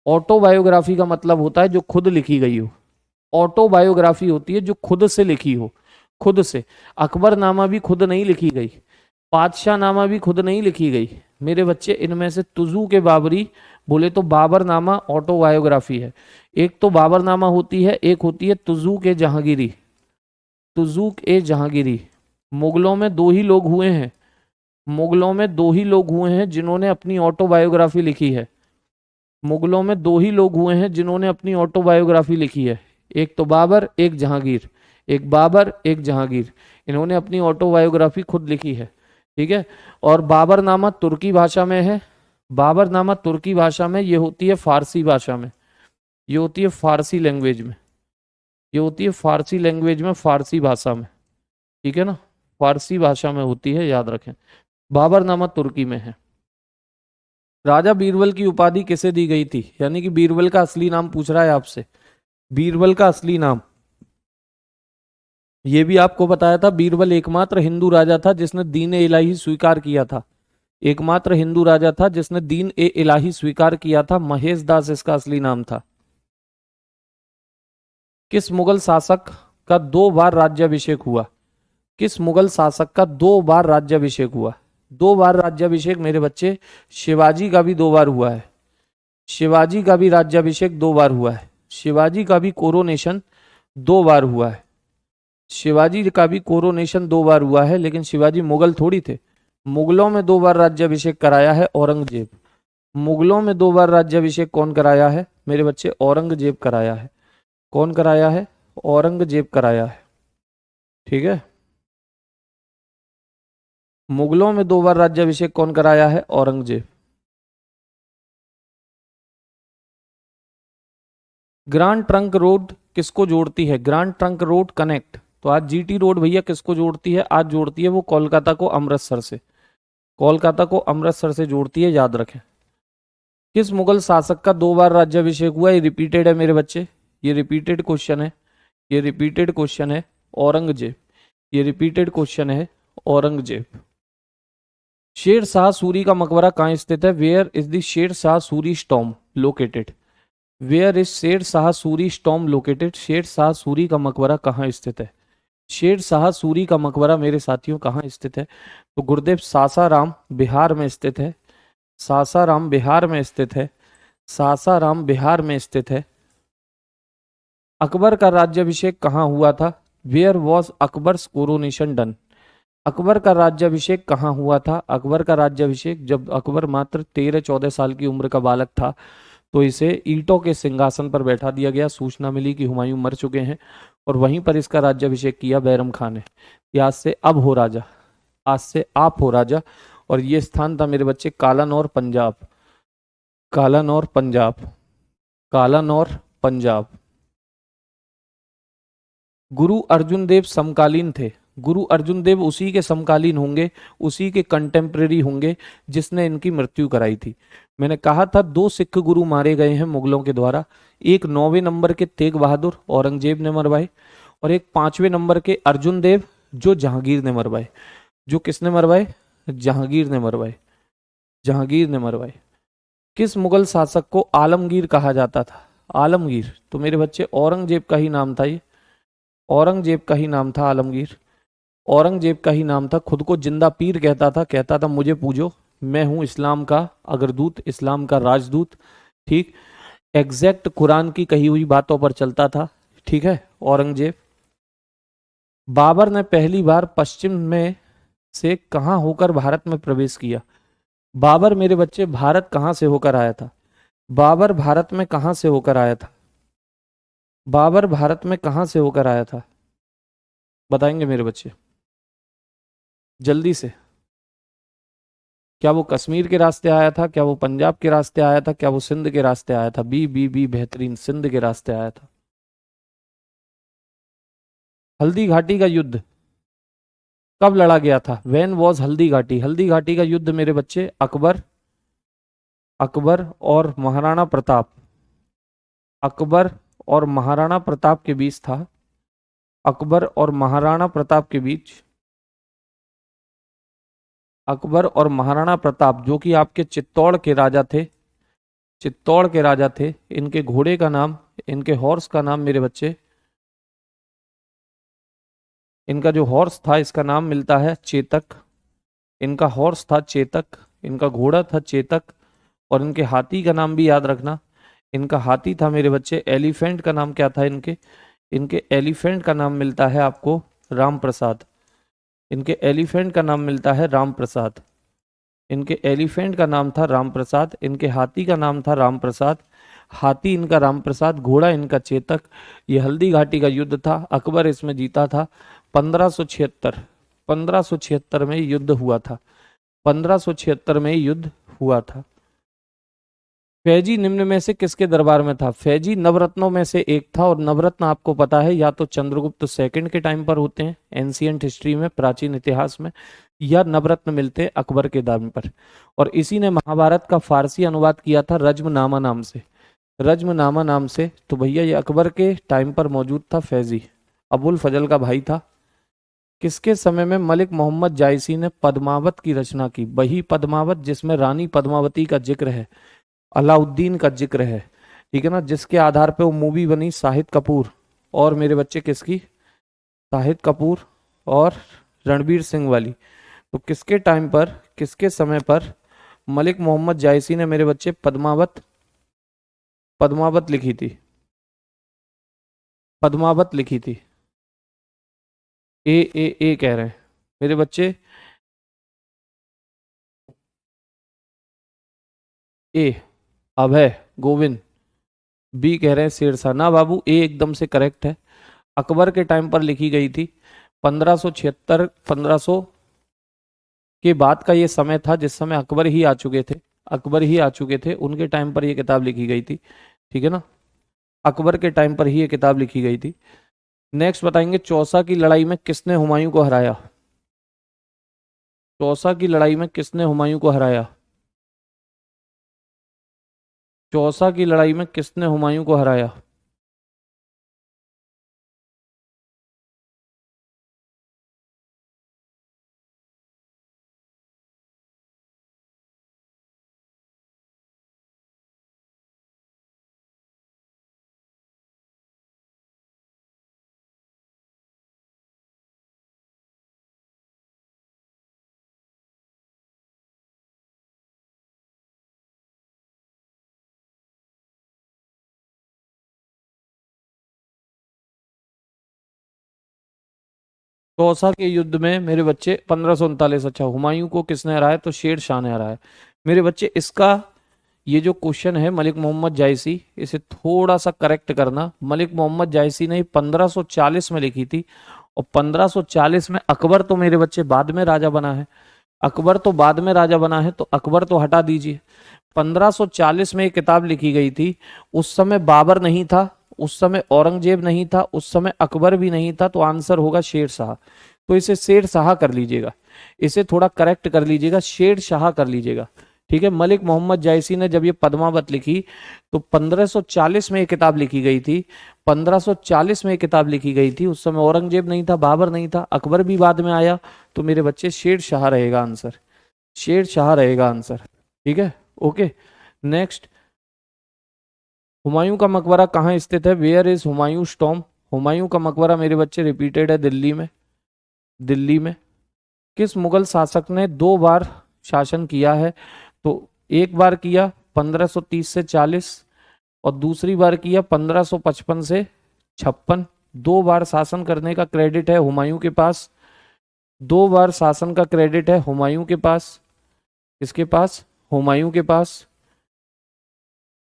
ऑटोबायोग्राफी का मतलब होता है जो खुद लिखी गई हो। ऑटोबायोग्राफी होती है जो खुद से लिखी हो, खुद से। अकबर नामा भी खुद नहीं लिखी गई, पातशाह नामा भी खुद नहीं लिखी गई। मेरे बच्चे इनमें से तुजू के बाबरी बोले तो बाबर नामा ऑटोबायोग्राफी है। एक तो बाबर नामा होती है, एक होती है तुजू के जहांगीरी। तुजूक ए जहांगीरी। मुगलों में दो ही लोग हुए हैं, मुगलों में दो ही लोग हुए हैं जिन्होंने अपनी ऑटोबायोग्राफी लिखी है। मुगलों में दो ही लोग हुए हैं जिन्होंने अपनी ऑटोबायोग्राफी लिखी है, एक तो बाबर, एक जहांगीर। एक बाबर, एक जहांगीर, इन्होंने अपनी ऑटोबायोग्राफी खुद लिखी है। ठीक है, और बाबरनामा तुर्की भाषा में है। बाबरनामा तुर्की भाषा में, ये होती है फारसी भाषा में, ये होती है फारसी लैंग्वेज में, ये होती है फारसी लैंग्वेज में, फारसी भाषा में। ठीक है ना, फारसी भाषा में होती है, याद रखें। बाबरनामा तुर्की में है। राजा बीरबल की उपाधि किसे दी गई थी? यानी कि बीरबल का असली नाम पूछ रहा है आपसे, बीरबल का असली नाम। ये भी आपको बताया था, बीरबल एकमात्र हिंदू राजा था जिसने दीन ए इलाही स्वीकार किया था। एकमात्र हिंदू राजा था जिसने दीन ए इलाही स्वीकार किया था। महेश दास इसका असली नाम था। किस मुगल शासक का 2 बार राज्याभिषेक हुआ? किस मुगल शासक का 2 बार राज्याभिषेक हुआ? 2 बार राज्याभिषेक मेरे बच्चे, शिवाजी का भी 2 बार हुआ है। शिवाजी का भी राज्याभिषेक 2 बार हुआ है। शिवाजी का भी कोरोनेशन 2 बार हुआ है। शिवाजी का भी कोरोनेशन 2 बार हुआ है, लेकिन शिवाजी मुगल थोड़ी थे। मुगलों में 2 बार राज्याभिषेक कराया है औरंगजेब। मुगलों में 2 बार राज्याभिषेक कौन कराया है मेरे बच्चे? औरंगजेब कराया है। कौन कराया है? औरंगजेब कराया है। ठीक है, मुगलों में 2 बार राज्याभिषेक कौन कराया है? औरंगजेब। ग्रांड ट्रंक रोड किसको जोड़ती है? ग्रांड ट्रंक रोड कनेक्ट तो आज जीटी रोड भैया किसको जोड़ती है? आज जोड़ती है वो कोलकाता को अमृतसर से, कोलकाता को अमृतसर से जोड़ती है, याद रखें। किस मुगल शासक का 2 बार राज्याभिषेक हुआ? ये रिपीटेड है मेरे बच्चे, ये रिपीटेड क्वेश्चन है, ये रिपीटेड क्वेश्चन है। औरंगजेब, ये रिपीटेड क्वेश्चन है, औरंगजेब। शेर शाह सूरी का मकबरा कहाँ स्थित है? Where is the Sher Shah Suri स्टॉम located? Where is Sher Shah Suri स्टॉम लोकेटेड? शेर शाह सूरी का मकबरा कहाँ स्थित है? शेर शाह सूरी का मकबरा मेरे साथियों कहाँ स्थित है? तो गुरुदेव सासाराम बिहार में स्थित है, सासाराम बिहार में स्थित है, सासाराम बिहार में स्थित है। अकबर का राज्याभिषेक कहाँ हुआ था? Where was Akbar's coronation done? Akbar का राज्याभिषेक कहाँ हुआ था? अकबर का राज्याभिषेक जब अकबर मात्र 13-14 साल की उम्र का बालक था, तो इसे ईंटों के सिंहासन पर बैठा दिया गया। सूचना मिली कि हुमायूं मर चुके हैं और वहीं पर इसका राज्याभिषेक किया बैरम खान ने कि आज से अब हो राजा, आज से आप हो राजा। और ये स्थान था मेरे बच्चे कालानौर पंजाब, कालानौर पंजाब, कालानौर पंजाब। गुरु अर्जुन देव समकालीन थे, गुरु अर्जुन देव उसी के समकालीन होंगे, उसी के कंटेम्प्रेरी होंगे जिसने इनकी मृत्यु कराई थी। मैंने कहा था 2 सिख गुरु मारे गए हैं मुगलों के द्वारा, एक 9वें नंबर के तेग बहादुर औरंगजेब ने मरवाए, और एक 5वें नंबर के अर्जुन देव जो जहांगीर ने मरवाए। जो किसने मरवाए? जहांगीर ने मरवाए, जहांगीर ने मरवाए। किस मुगल शासक को आलमगीर कहा जाता था? आलमगीर, तो मेरे बच्चे औरंगजेब का ही नाम था ये, औरंगजेब का ही नाम था आलमगीर, औरंगजेब का ही नाम था। खुद को जिंदा पीर कहता था मुझे पूजो, मैं हूं इस्लाम का अग्रदूत, इस्लाम का राजदूत। ठीक, एग्जैक्ट कुरान की कही हुई बातों पर चलता था। ठीक है, औरंगजेब। बाबर ने पहली बार पश्चिम में से कहां होकर भारत में प्रवेश किया? बाबर मेरे बच्चे भारत कहां से होकर आया था? बाबर भारत में कहां से होकर आया था? बाबर भारत में कहां से होकर आया था? बताएंगे मेरे बच्चे जल्दी से। क्या वो कश्मीर के रास्ते आया था? क्या वो पंजाब के रास्ते आया था? क्या वो सिंध के रास्ते आया था? बी बेहतरीन, सिंध के रास्ते आया था। हल्दी घाटी का युद्ध कब लड़ा गया था? When was Haldi Ghati? हल्दी घाटी का युद्ध मेरे बच्चे अकबर, अकबर और महाराणा प्रताप, अकबर और महाराणा प्रताप के बीच था। अकबर और महाराणा प्रताप के बीच, अकबर और महाराणा प्रताप जो कि आपके चित्तौड़ के राजा थे, चित्तौड़ के राजा थे। इनके घोड़े का नाम, इनके हॉर्स का नाम मेरे बच्चे, इनका जो हॉर्स था इसका नाम मिलता है चेतक। इनका हॉर्स था चेतक, इनका घोड़ा था चेतक, और इनके हाथी का नाम भी याद रखना। इनका हाथी था मेरे बच्चे, एलिफेंट का नाम क्या था इनके? इनके एलिफेंट का नाम मिलता है आपको राम प्रसाद। इनके एलिफेंट का नाम मिलता है राम प्रसाद। इनके एलिफेंट का नाम था राम प्रसाद, इनके हाथी का नाम था राम प्रसाद। हाथी इनका राम प्रसाद, घोड़ा इनका चेतक। ये हल्दी घाटी का युद्ध था, अकबर इसमें जीता था। 1576, 1576 में युद्ध हुआ था, 1576 में युद्ध हुआ था। फैजी निम्न में से किसके दरबार में था? फैजी नवरत्नों में से एक था, और नवरत्न आपको पता है या तो चंद्रगुप्त सेकंड के टाइम पर होते हैं एंशियंट हिस्ट्री में, प्राचीन इतिहास में, या नवरत्न मिलते हैं अकबर के दाम पर। और इसी ने महाभारत का फारसी अनुवाद किया था रज्मनामा नाम से, रज्मनामा नाम से। तो भैया ये अकबर के टाइम पर मौजूद था फैजी, अबुल फजल का भाई था। किसके समय में मलिक मोहम्मद जायसी ने पद्मावत की रचना की? वही पद्मावत जिसमें रानी पद्मावती का जिक्र है, अलाउद्दीन का जिक्र है, ठीक है ना, जिसके आधार पे वो मूवी बनी शाहिद कपूर और मेरे बच्चे किसकी? शाहिद कपूर और रणवीर सिंह वाली। तो किसके टाइम पर, किसके समय पर मलिक मोहम्मद जायसी ने मेरे बच्चे पद्मावत, पद्मावत लिखी थी? पद्मावत लिखी थी। ए कह रहे हैं मेरे बच्चे, ए अभय गोविंद, बी कह रहे हैं शेरशाह। ना बाबू, ए एकदम से करेक्ट है। अकबर के टाइम पर लिखी गई थी। 1576, 1500 के बाद का ये समय था जिस समय अकबर ही आ चुके थे, अकबर ही आ चुके थे, उनके टाइम पर ये किताब लिखी गई थी। ठीक है ना, अकबर के टाइम पर ही ये किताब लिखी गई थी। नेक्स्ट बताएंगे चौसा की लड़ाई में किसने हुमायूं को हराया? चौसा की लड़ाई में किसने हुमायूं को हराया? चौसा की लड़ाई में किसने हुमायूं को हराया? चौसा के युद्ध में मेरे बच्चे 1539। अच्छा, हुमायूं को किसने हराया? तो शेर शाह ने हराया। मेरे बच्चे इसका ये जो क्वेश्चन है मलिक मोहम्मद जायसी, इसे थोड़ा सा करेक्ट करना। मलिक मोहम्मद जायसी ने 1540 में लिखी थी, और 1540 में अकबर तो मेरे बच्चे बाद में राजा बना है। अकबर तो बाद में राजा बना है, तो अकबर तो हटा दीजिए। 1540 में एक किताब लिखी गई थी, उस समय बाबर नहीं था, उस समय औरंगजेब नहीं था, उस समय अकबर भी नहीं था, तो आंसर होगा शेर शाह। तो इसे शेर शाह कर लीजिएगा, इसे थोड़ा करेक्ट कर लीजिएगा, शेर शाह कर लीजिएगा। ठीक है, मलिक मोहम्मद जायसी ने जब ये पद्मावत लिखी तो 1540 में ये किताब लिखी गई थी। 1540 में ये किताब लिखी गई थी, उस समय औरंगजेब नहीं था, बाबर नहीं था, अकबर भी बाद में आया। तो मेरे बच्चे शेर शाह रहेगा आंसर, शेर शाह रहेगा आंसर। ठीक है, ओके। नेक्स्ट, हुमायूं का मकबरा कहाँ स्थित है? Where is Humayun tomb? Humayun का मकबरा मेरे बच्चे रिपीटेड है दिल्ली में। दिल्ली में। किस मुगल शासक ने 2 बार शासन किया है? तो एक बार किया 1530 से 40, और दूसरी बार किया 1555 से 56। 2 बार शासन करने का क्रेडिट है हुमायूं के पास। 2 बार शासन का क्रेडिट है हुमायूं के पास। किसके पास? हुमायूं के पास।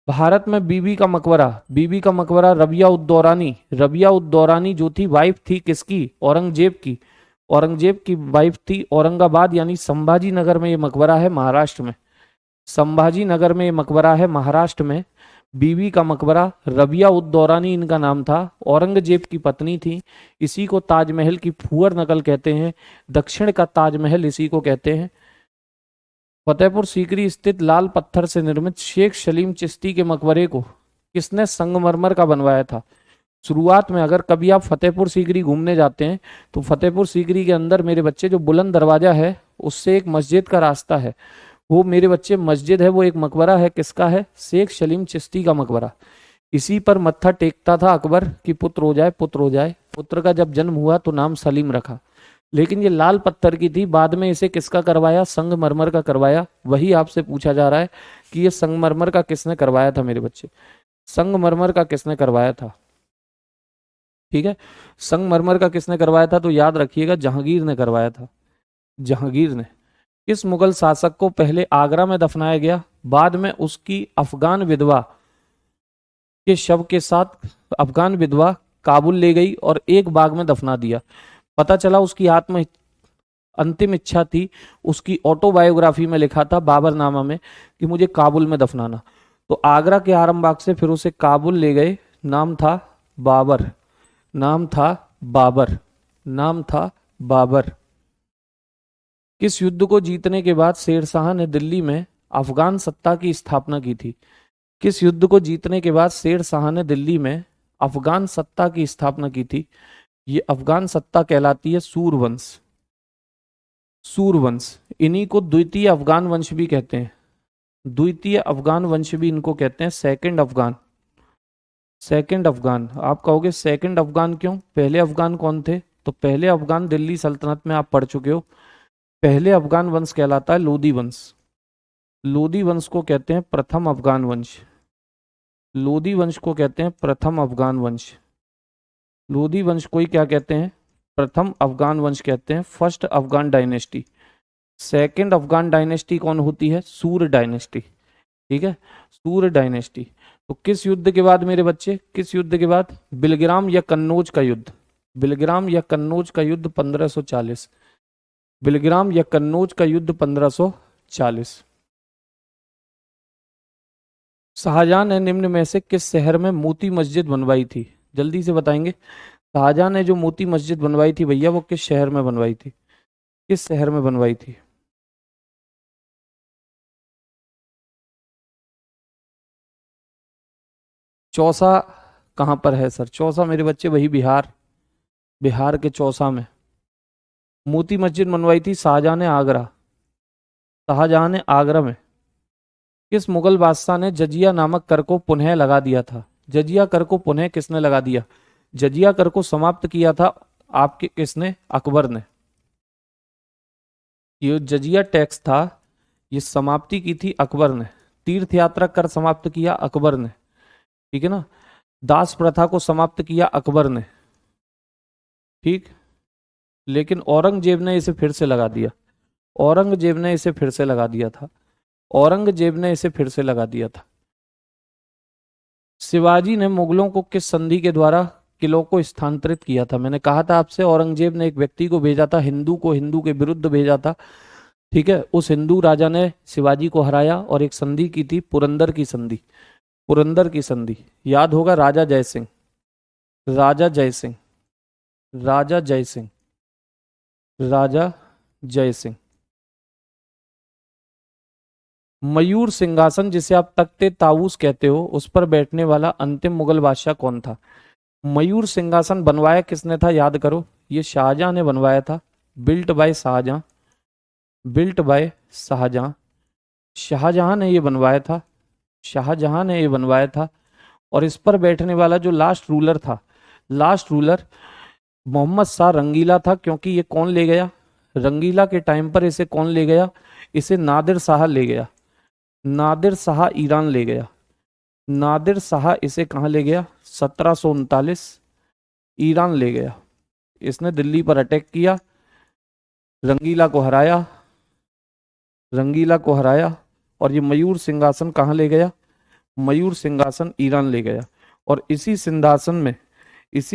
भारत में बीबी का मकबरा, बीबी का मकबरा रबिया उद दौरानी, रबिया उद दौरानी जो थी वाइफ थी किसकी? औरंगजेब की। औरंगजेब की वाइफ थी। औरंगाबाद यानी संभाजी नगर में ये मकबरा है, महाराष्ट्र में। संभाजी नगर में ये मकबरा है, महाराष्ट्र में। बीबी का मकबरा, रबिया उद दौरानी इनका नाम था, औरंगजेब की पत्नी थी। इसी को ताजमहल की फूहर नकल कहते हैं, दक्षिण का ताजमहल इसी को कहते हैं। फतेहपुर सीकरी स्थित लाल पत्थर से निर्मित शेख सलीम चिश्ती के मकबरे को किसने संगमरमर का बनवाया था? शुरुआत में अगर कभी आप फतेहपुर सीकरी घूमने जाते हैं तो फतेहपुर सीकरी के अंदर मेरे बच्चे जो बुलंद दरवाजा है उससे एक मस्जिद का रास्ता है, वो मेरे बच्चे मस्जिद है, वो एक मकबरा है। किसका है? शेख सलीम चिश्ती का मकबरा। इसी पर मत्था टेकता था अकबर कि पुत्र हो जाए, पुत्र हो जाए। पुत्र का जब जन्म हुआ तो नाम सलीम रखा। लेकिन ये लाल पत्थर की थी, बाद में इसे किसका करवाया? संगमरमर का करवाया। वही आपसे पूछा जा रहा है कि ये संगमरमर का किसने करवाया था मेरे बच्चे? संगमरमर का किसने करवाया था? ठीक है, संगमरमर का किसने करवाया था? तो याद रखिएगा, जहांगीर ने करवाया था, जहांगीर ने। किस मुगल शासक को पहले आगरा में दफनाया गया, बाद में उसकी अफगान विधवा के शव के साथ अफगान विधवा काबुल ले गई और एक बाग में दफना दिया? पता चला उसकी आत्म अंतिम इच्छा थी, उसकी ऑटोबायोग्राफी में लिखा था बाबरनामा में कि मुझे काबुल में दफनाना। तो आगरा के आरामबाग से फिर उसे काबुल ले गए। नाम था बाबर, नाम था बाबर, नाम था बाबर। किस युद्ध को जीतने के बाद शेरशाह ने दिल्ली में अफगान सत्ता की स्थापना की थी? किस युद्ध को जीतने के बाद शेरशाह ने दिल्ली में अफगान सत्ता की स्थापना की थी? ये अफगान सत्ता कहलाती है सूरवंश, सूरवंश। इन्हीं को द्वितीय अफगान वंश भी कहते हैं, द्वितीय अफगान वंश भी इनको कहते हैं, सेकंड अफगान। सेकंड अफगान, आप कहोगे सेकंड अफगान क्यों? पहले अफगान कौन थे? तो पहले अफगान दिल्ली सल्तनत में आप पढ़ चुके हो। पहले अफगान वंश कहलाता है लोदी वंश। लोदी वंश को कहते हैं प्रथम अफगान वंश। लोदी वंश को कहते हैं प्रथम अफगान वंश। लोदी वंश को ही क्या कहते हैं? प्रथम अफगान वंश कहते हैं, first Afghan dynasty. Second Afghan dynasty कौन होती है? सूर्य डायनेस्टी। ठीक है, सूर्य डायनेस्टी। तो किस युद्ध के बाद मेरे बच्चे, किस युद्ध के बाद? बिलग्राम या कन्नौज का युद्ध, बिलग्राम या कन्नौज का युद्ध 1540। बिलग्राम या कन्नौज का युद्ध 1540। शाहजहां ने निम्न में से किस शहर में मोती मस्जिद बनवाई थी? जल्दी से बताएंगे। शाहजहां ने जो मोती मस्जिद बनवाई थी भैया, वो किस शहर में बनवाई थी? किस शहर में बनवाई थी? चौसा कहाँ पर है सर? चौसा मेरे बच्चे वही बिहार, बिहार के चौसा में मोती मस्जिद बनवाई थी शाहजहां ने, आगरा। शाहजहां ने आगरा में। किस मुगल बादशाह ने जजिया नामक कर को पुनः लगा दिया था? जजिया कर को पुनः किसने लगा दिया? जजिया कर को समाप्त किया था आपके किसने? अकबर ने। ये जजिया टैक्स था, ये समाप्ति की थी अकबर ने। तीर्थ यात्रा कर समाप्त किया अकबर ने, ठीक है ना। दास प्रथा को समाप्त किया अकबर ने, ठीक। लेकिन औरंगजेब ने इसे फिर से लगा दिया। औरंगजेब ने इसे फिर से लगा दिया था। औरंगजेब ने इसे फिर से लगा दिया था। शिवाजी ने मुगलों को किस संधि के द्वारा किलों को स्थानांतरित किया था? मैंने कहा था आपसे, औरंगजेब ने एक व्यक्ति को भेजा था, हिंदू को हिंदू के विरुद्ध भेजा था, ठीक है। उस हिंदू राजा ने शिवाजी को हराया और एक संधि की थी, पुरंदर की संधि। पुरंदर की संधि याद होगा, राजा जयसिंह। राजा जयसिंह। राजा जयसिंह। राजा जयसिंह। मयूर सिंहासन जिसे आप तख्ते ताऊस कहते हो, उस पर बैठने वाला अंतिम मुगल बादशाह कौन था? मयूर सिंहासन बनवाया किसने था, याद करो। ये शाहजहां ने बनवाया था। Built by Shahjahan. Built by Shahjahan. Shahjahan ने ये बनवाया था। शाहजहां ने ये बनवाया था। और इस पर बैठने वाला जो लास्ट रूलर था, लास्ट रूलर मोहम्मद शाह रंगीला था। क्योंकि ये कौन ले गया? रंगीला के टाइम पर इसे कौन ले गया? इसे नादिर शाह ले गया। नादिर शाह ईरान ले गया। नादिर शाह इसे कहाँ ले गया? 1739 ईरान ले गया। इसने दिल्ली पर अटैक किया, रंगीला को हराया। रंगीला को हराया। और ये मयूर सिंहासन कहाँ ले गया? मयूर सिंहासन ईरान ले गया। और इसी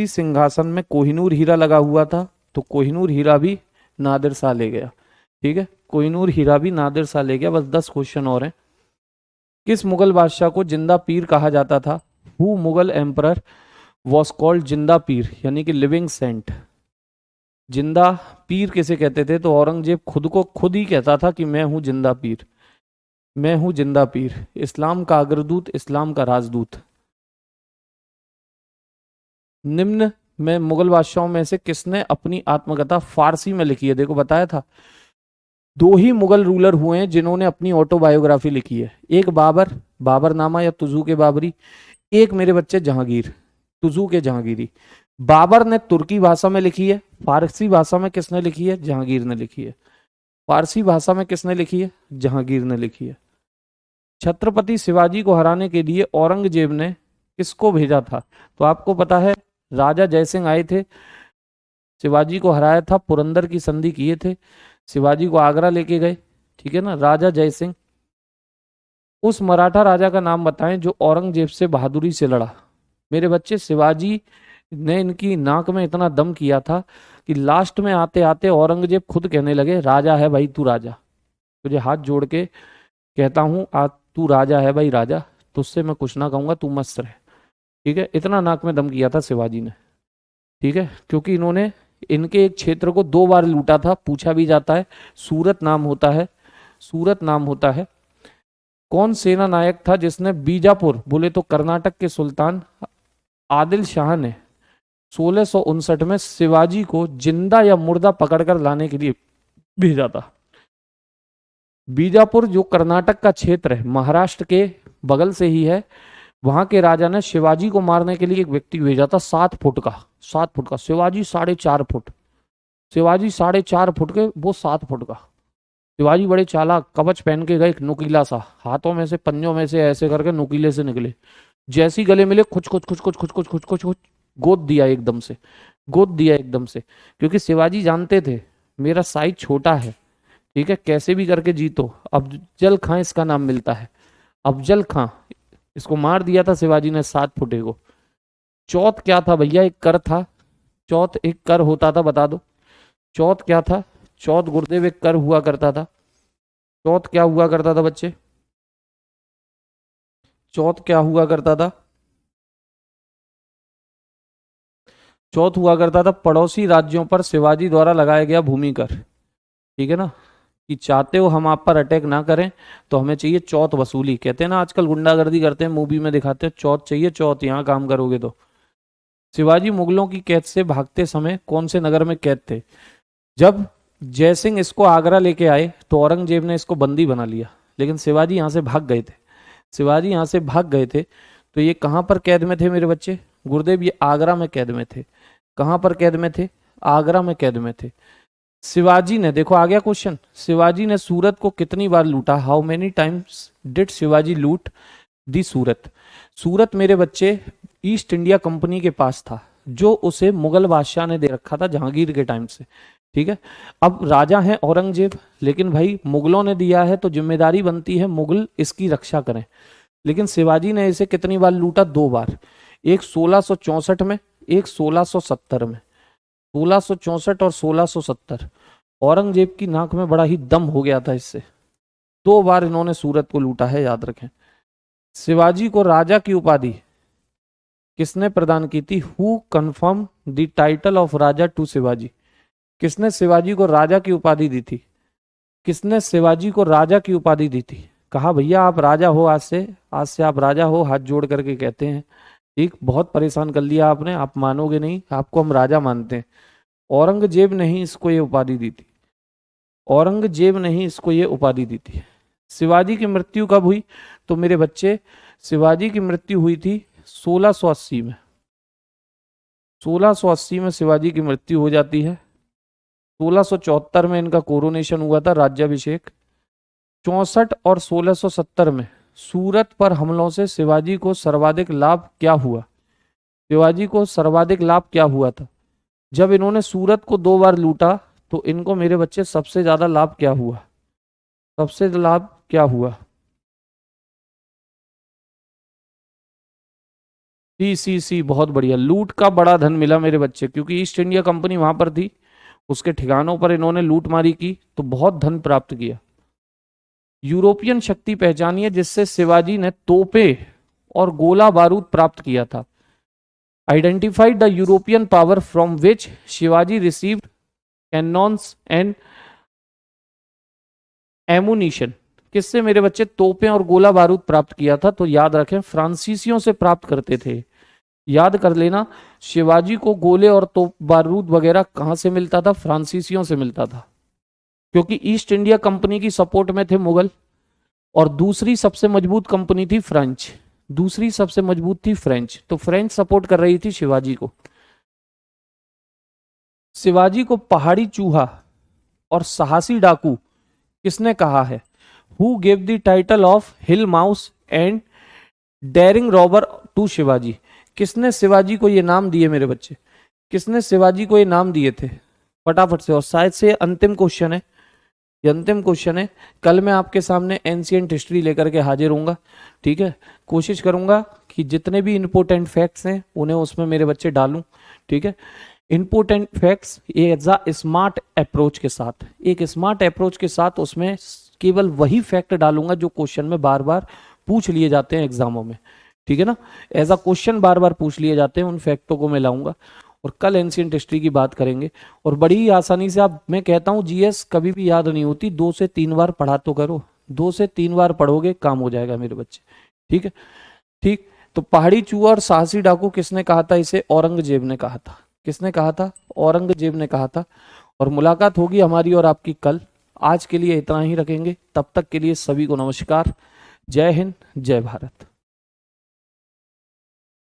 सिंहासन में कोहिनूर हीरा लगा हुआ था, तो कोहिनूर हीरा भी नादिर शाह ले गया, ठीक है। कोहिनूर हीरा भी नादिर शाह ले गया। बस 10 क्वेश्चन और हैं। किस मुगल बादशाह को जिंदा पीर कहा जाता था? Who Mughal emperor was called जिंदा पीर, यानी कि लिविंग सेंट? जिंदा पीर किसे कहते थे? तो औरंगजेब खुद को खुद ही कहता था कि मैं हूं जिंदा पीर, मैं हूं जिंदा पीर, इस्लाम का अग्रदूत, इस्लाम का राजदूत। निम्न में मुगल बादशाहों में से किसने अपनी आत्मकथा फारसी में लिखी है? देखो बताया था, दो ही मुगल रूलर हुए हैं जिन्होंने अपनी ऑटोबायोग्राफी लिखी है। एक बाबर, बाबरनामा या तुजूक बाबरी। एक मेरे बच्चे जहांगीर, तुजूक जहांगीरी। बाबर ने तुर्की भाषा में लिखी है। फारसी भाषा में किसने लिखी है? जहांगीर ने लिखी है। फारसी भाषा में किसने लिखी है? जहांगीर ने लिखी है। छत्रपति शिवाजी को हराने के लिए औरंगजेब ने किसको भेजा था? तो आपको पता है, राजा जयसिंह आए थे, शिवाजी को हराया था, पुरंदर की संधि किए थे, शिवाजी को आगरा लेके गए, ठीक है ना, राजा जयसिंह। उस मराठा राजा का नाम बताएं जो औरंगजेब से बहादुरी से लड़ा। मेरे बच्चे, शिवाजी ने इनकी नाक में इतना दम किया था कि लास्ट में आते आते औरंगजेब खुद कहने लगे, राजा है भाई तू, राजा, तुझे हाथ जोड़ के कहता हूं, आज तू राजा है भाई, राजा, तुझसे मैं कुछ ना कहूंगा, तू मस्त रहे, ठीक है। इतना नाक में दम किया था शिवाजी ने, ठीक है। क्योंकि इन्होंने इनके एक क्षेत्र को 2 बार लूटा था, पूछा भी जाता है। सूरत नाम होता है, सूरत नाम होता है। कौन सेना नायक था जिसने बीजापुर, बोले तो कर्नाटक के सुल्तान आदिल शाह ने 1659 में शिवाजी को जिंदा या मुर्दा पकड़कर लाने के लिए भेजा था? बीजापुर जो कर्नाटक का क्षेत्र है, महाराष्ट्र के बगल से ही है, वहां के राजा ने शिवाजी को मारने के लिए एक व्यक्ति भेजा था, 7 फुट का, 7 फुट का। शिवाजी 4.5 फुट, शिवाजी 4.5 फुट के, वो 7 फुट का। शिवाजी बड़े चालाक, कवच पहन के गए, नुकीला सा, हाथों में से पंजों में से ऐसे करके नुकीले से निकले। जैसी गले मिले, खुच खुच खुच खुच खुच खुच खुच खुच खुच, गोद दिया एकदम से, गोद दिया एकदम से। क्योंकि शिवाजी जानते थे मेरा साइज छोटा है, ठीक है, कैसे भी करके जीतो। अफजल खां इसका नाम मिलता है, अफजल खां। इसको मार दिया था शिवाजी ने, 7 फुटे को। चौथ क्या था भैया? एक कर था। चौथ एक कर होता था, बता दो। चौथ क्या था? चौथ गुरुदेव एक कर हुआ करता था। चौथ क्या हुआ करता था बच्चे? चौथ क्या हुआ करता था? चौथ हुआ करता था पड़ोसी राज्यों पर शिवाजी द्वारा लगाया गया भूमि कर, ठीक है ना, कि चाहते हो हम आप पर अटैक ना करें तो हमें चाहिए चौथ वसूली। कहते हैं ना आजकल गुंडागर्दी करते हैं, मूवी में दिखाते हैं, चौथ चाहिए, चौथ यहाँ काम करोगे तो। शिवाजी मुगलों की कैद से भागते समय कौन से नगर में कैद थे? जब जयसिंह इसको आगरा लेके आए तो औरंगजेब ने इसको बंदी बना लिया, लेकिन शिवाजी यहाँ से भाग गए थे। शिवाजी यहाँ से भाग गए थे तो ये कहाँ पर कैद में थे मेरे बच्चे? गुरुदेव ये आगरा में कैद में थे। कहाँ पर कैद में थे? आगरा में कैद में थे। शिवाजी ने, देखो आ गया क्वेश्चन, शिवाजी ने सूरत को कितनी बार लूटा? How many times did Shivaji लूट दी सूरत? सूरत मेरे बच्चे ईस्ट इंडिया कंपनी के पास था, जो उसे मुगल बादशाह ने दे रखा था जहांगीर के टाइम से, ठीक है। अब राजा है औरंगजेब, लेकिन भाई मुगलों ने दिया है तो जिम्मेदारी बनती है मुगल इसकी रक्षा करें। लेकिन शिवाजी ने इसे कितनी बार लूटा? 2 बार, एक 1664 में, एक 1670 में। 1664 और 1670। औरंगजेब की नाक में बड़ा ही दम हो गया था इससे। 2 बार इन्होंने सूरत को लूटा है, याद रखें। शिवाजी को राजा की उपाधि किसने प्रदान की थी? Who confirm the title of raja to Shivaji? किसने शिवाजी को राजा की उपाधि दी थी? किसने शिवाजी को राजा की उपाधि दी थी? कहा भैया आप राजा हो, आज से आप राजा हो, हाथ जोड़ करके कहते हैं, ठीक। बहुत परेशान कर लिया आपने, आप मानोगे नहीं, आपको हम राजा मानते हैं। औरंगजेब ने ही इसको ये उपाधि दी थी, औरंगजेब ने ही इसको ये उपाधि दी थी। शिवाजी की मृत्यु कब हुई? तो मेरे बच्चे शिवाजी की मृत्यु हुई थी 1680 में। 1680 में शिवाजी की मृत्यु हो जाती है। 1674 में इनका कोरोनेशन हुआ था, राज्याभिषेक। 64 और 1670 में सूरत पर हमलों से शिवाजी को सर्वाधिक लाभ क्या हुआ? शिवाजी को सर्वाधिक लाभ क्या हुआ था? जब इन्होंने सूरत को 2 बार लूटा तो इनको मेरे बच्चे सबसे ज्यादा लाभ क्या हुआ? सबसे लाभ क्या हुआ? सी, बहुत बढ़िया। लूट का बड़ा धन मिला मेरे बच्चे, क्योंकि ईस्ट इंडिया कंपनी वहां पर थी, उसके ठिकानों पर इन्होंने लूटमारी की तो बहुत धन प्राप्त किया। यूरोपियन शक्ति पहचानी है जिससे शिवाजी ने तोपे और गोला बारूद प्राप्त किया था। Identified the European power from which Shivaji received cannons and ammunition. किससे मेरे बच्चे तोपें और गोला बारूद प्राप्त किया था? तो याद रखें, फ्रांसीसियों से प्राप्त करते थे। याद कर लेना, शिवाजी को गोले और तोप बारूद वगैरह कहां से मिलता था? फ्रांसीसियों से मिलता था, क्योंकि ईस्ट इंडिया कंपनी की सपोर्ट में थे मुगल, और दूसरी सबसे मजबूत कंपनी थी फ्रेंच। दूसरी सबसे मजबूत थी फ्रेंच, तो फ्रेंच सपोर्ट कर रही थी शिवाजी को। शिवाजी को पहाड़ी चूहा और साहसी डाकू किसने कहा है? Who gave the title of hill mouse and daring robber to Shivaji? किसने शिवाजी को ये नाम दिए मेरे बच्चे? किसने शिवाजी को ये नाम दिए थे? फटाफट से, और शायद से अंतिम क्वेश्चन है, ये अंतिम क्वेश्चन है। कल मैं आपके सामने एंशिएंट हिस्ट्री लेकर के हाजिर होऊंगा, ठीक है। कोशिश करूंगा कि जितने भी इंपॉर्टेंट फैक्ट्स हैं उन्हें उसमें मेरे बच्चे डालूं, ठीक है। Important facts as a smart approach के साथ, एक स्मार्ट अप्रोच के साथ उसमें केवल वही फैक्ट डालूंगा जो क्वेश्चन में बार बार पूछ लिए जाते हैं एग्जामों में, ठीक है ना। एज अ क्वेश्चन बार बार पूछ लिए जाते हैं, उन फैक्टों को मैं लाऊंगा। और कल एंशिएंट हिस्ट्री की बात करेंगे, और बड़ी ही आसानी से आप, मैं कहता हूं जीएस कभी भी याद नहीं होती, 2 से 3 बार पढ़ा तो करो, 2 से 3 बार पढ़ोगे काम हो जाएगा मेरे बच्चे, ठीक है। ठीक, तो पहाड़ी चूहा और साहसी डाकू किसने कहा था? इसे औरंगजेब ने कहा था। किसने कहा था? औरंगजेब ने कहा था। और मुलाकात होगी हमारी और आपकी कल। आज के लिए इतना ही रखेंगे, तब तक के लिए सभी को नमस्कार। जय हिंद, जय भारत।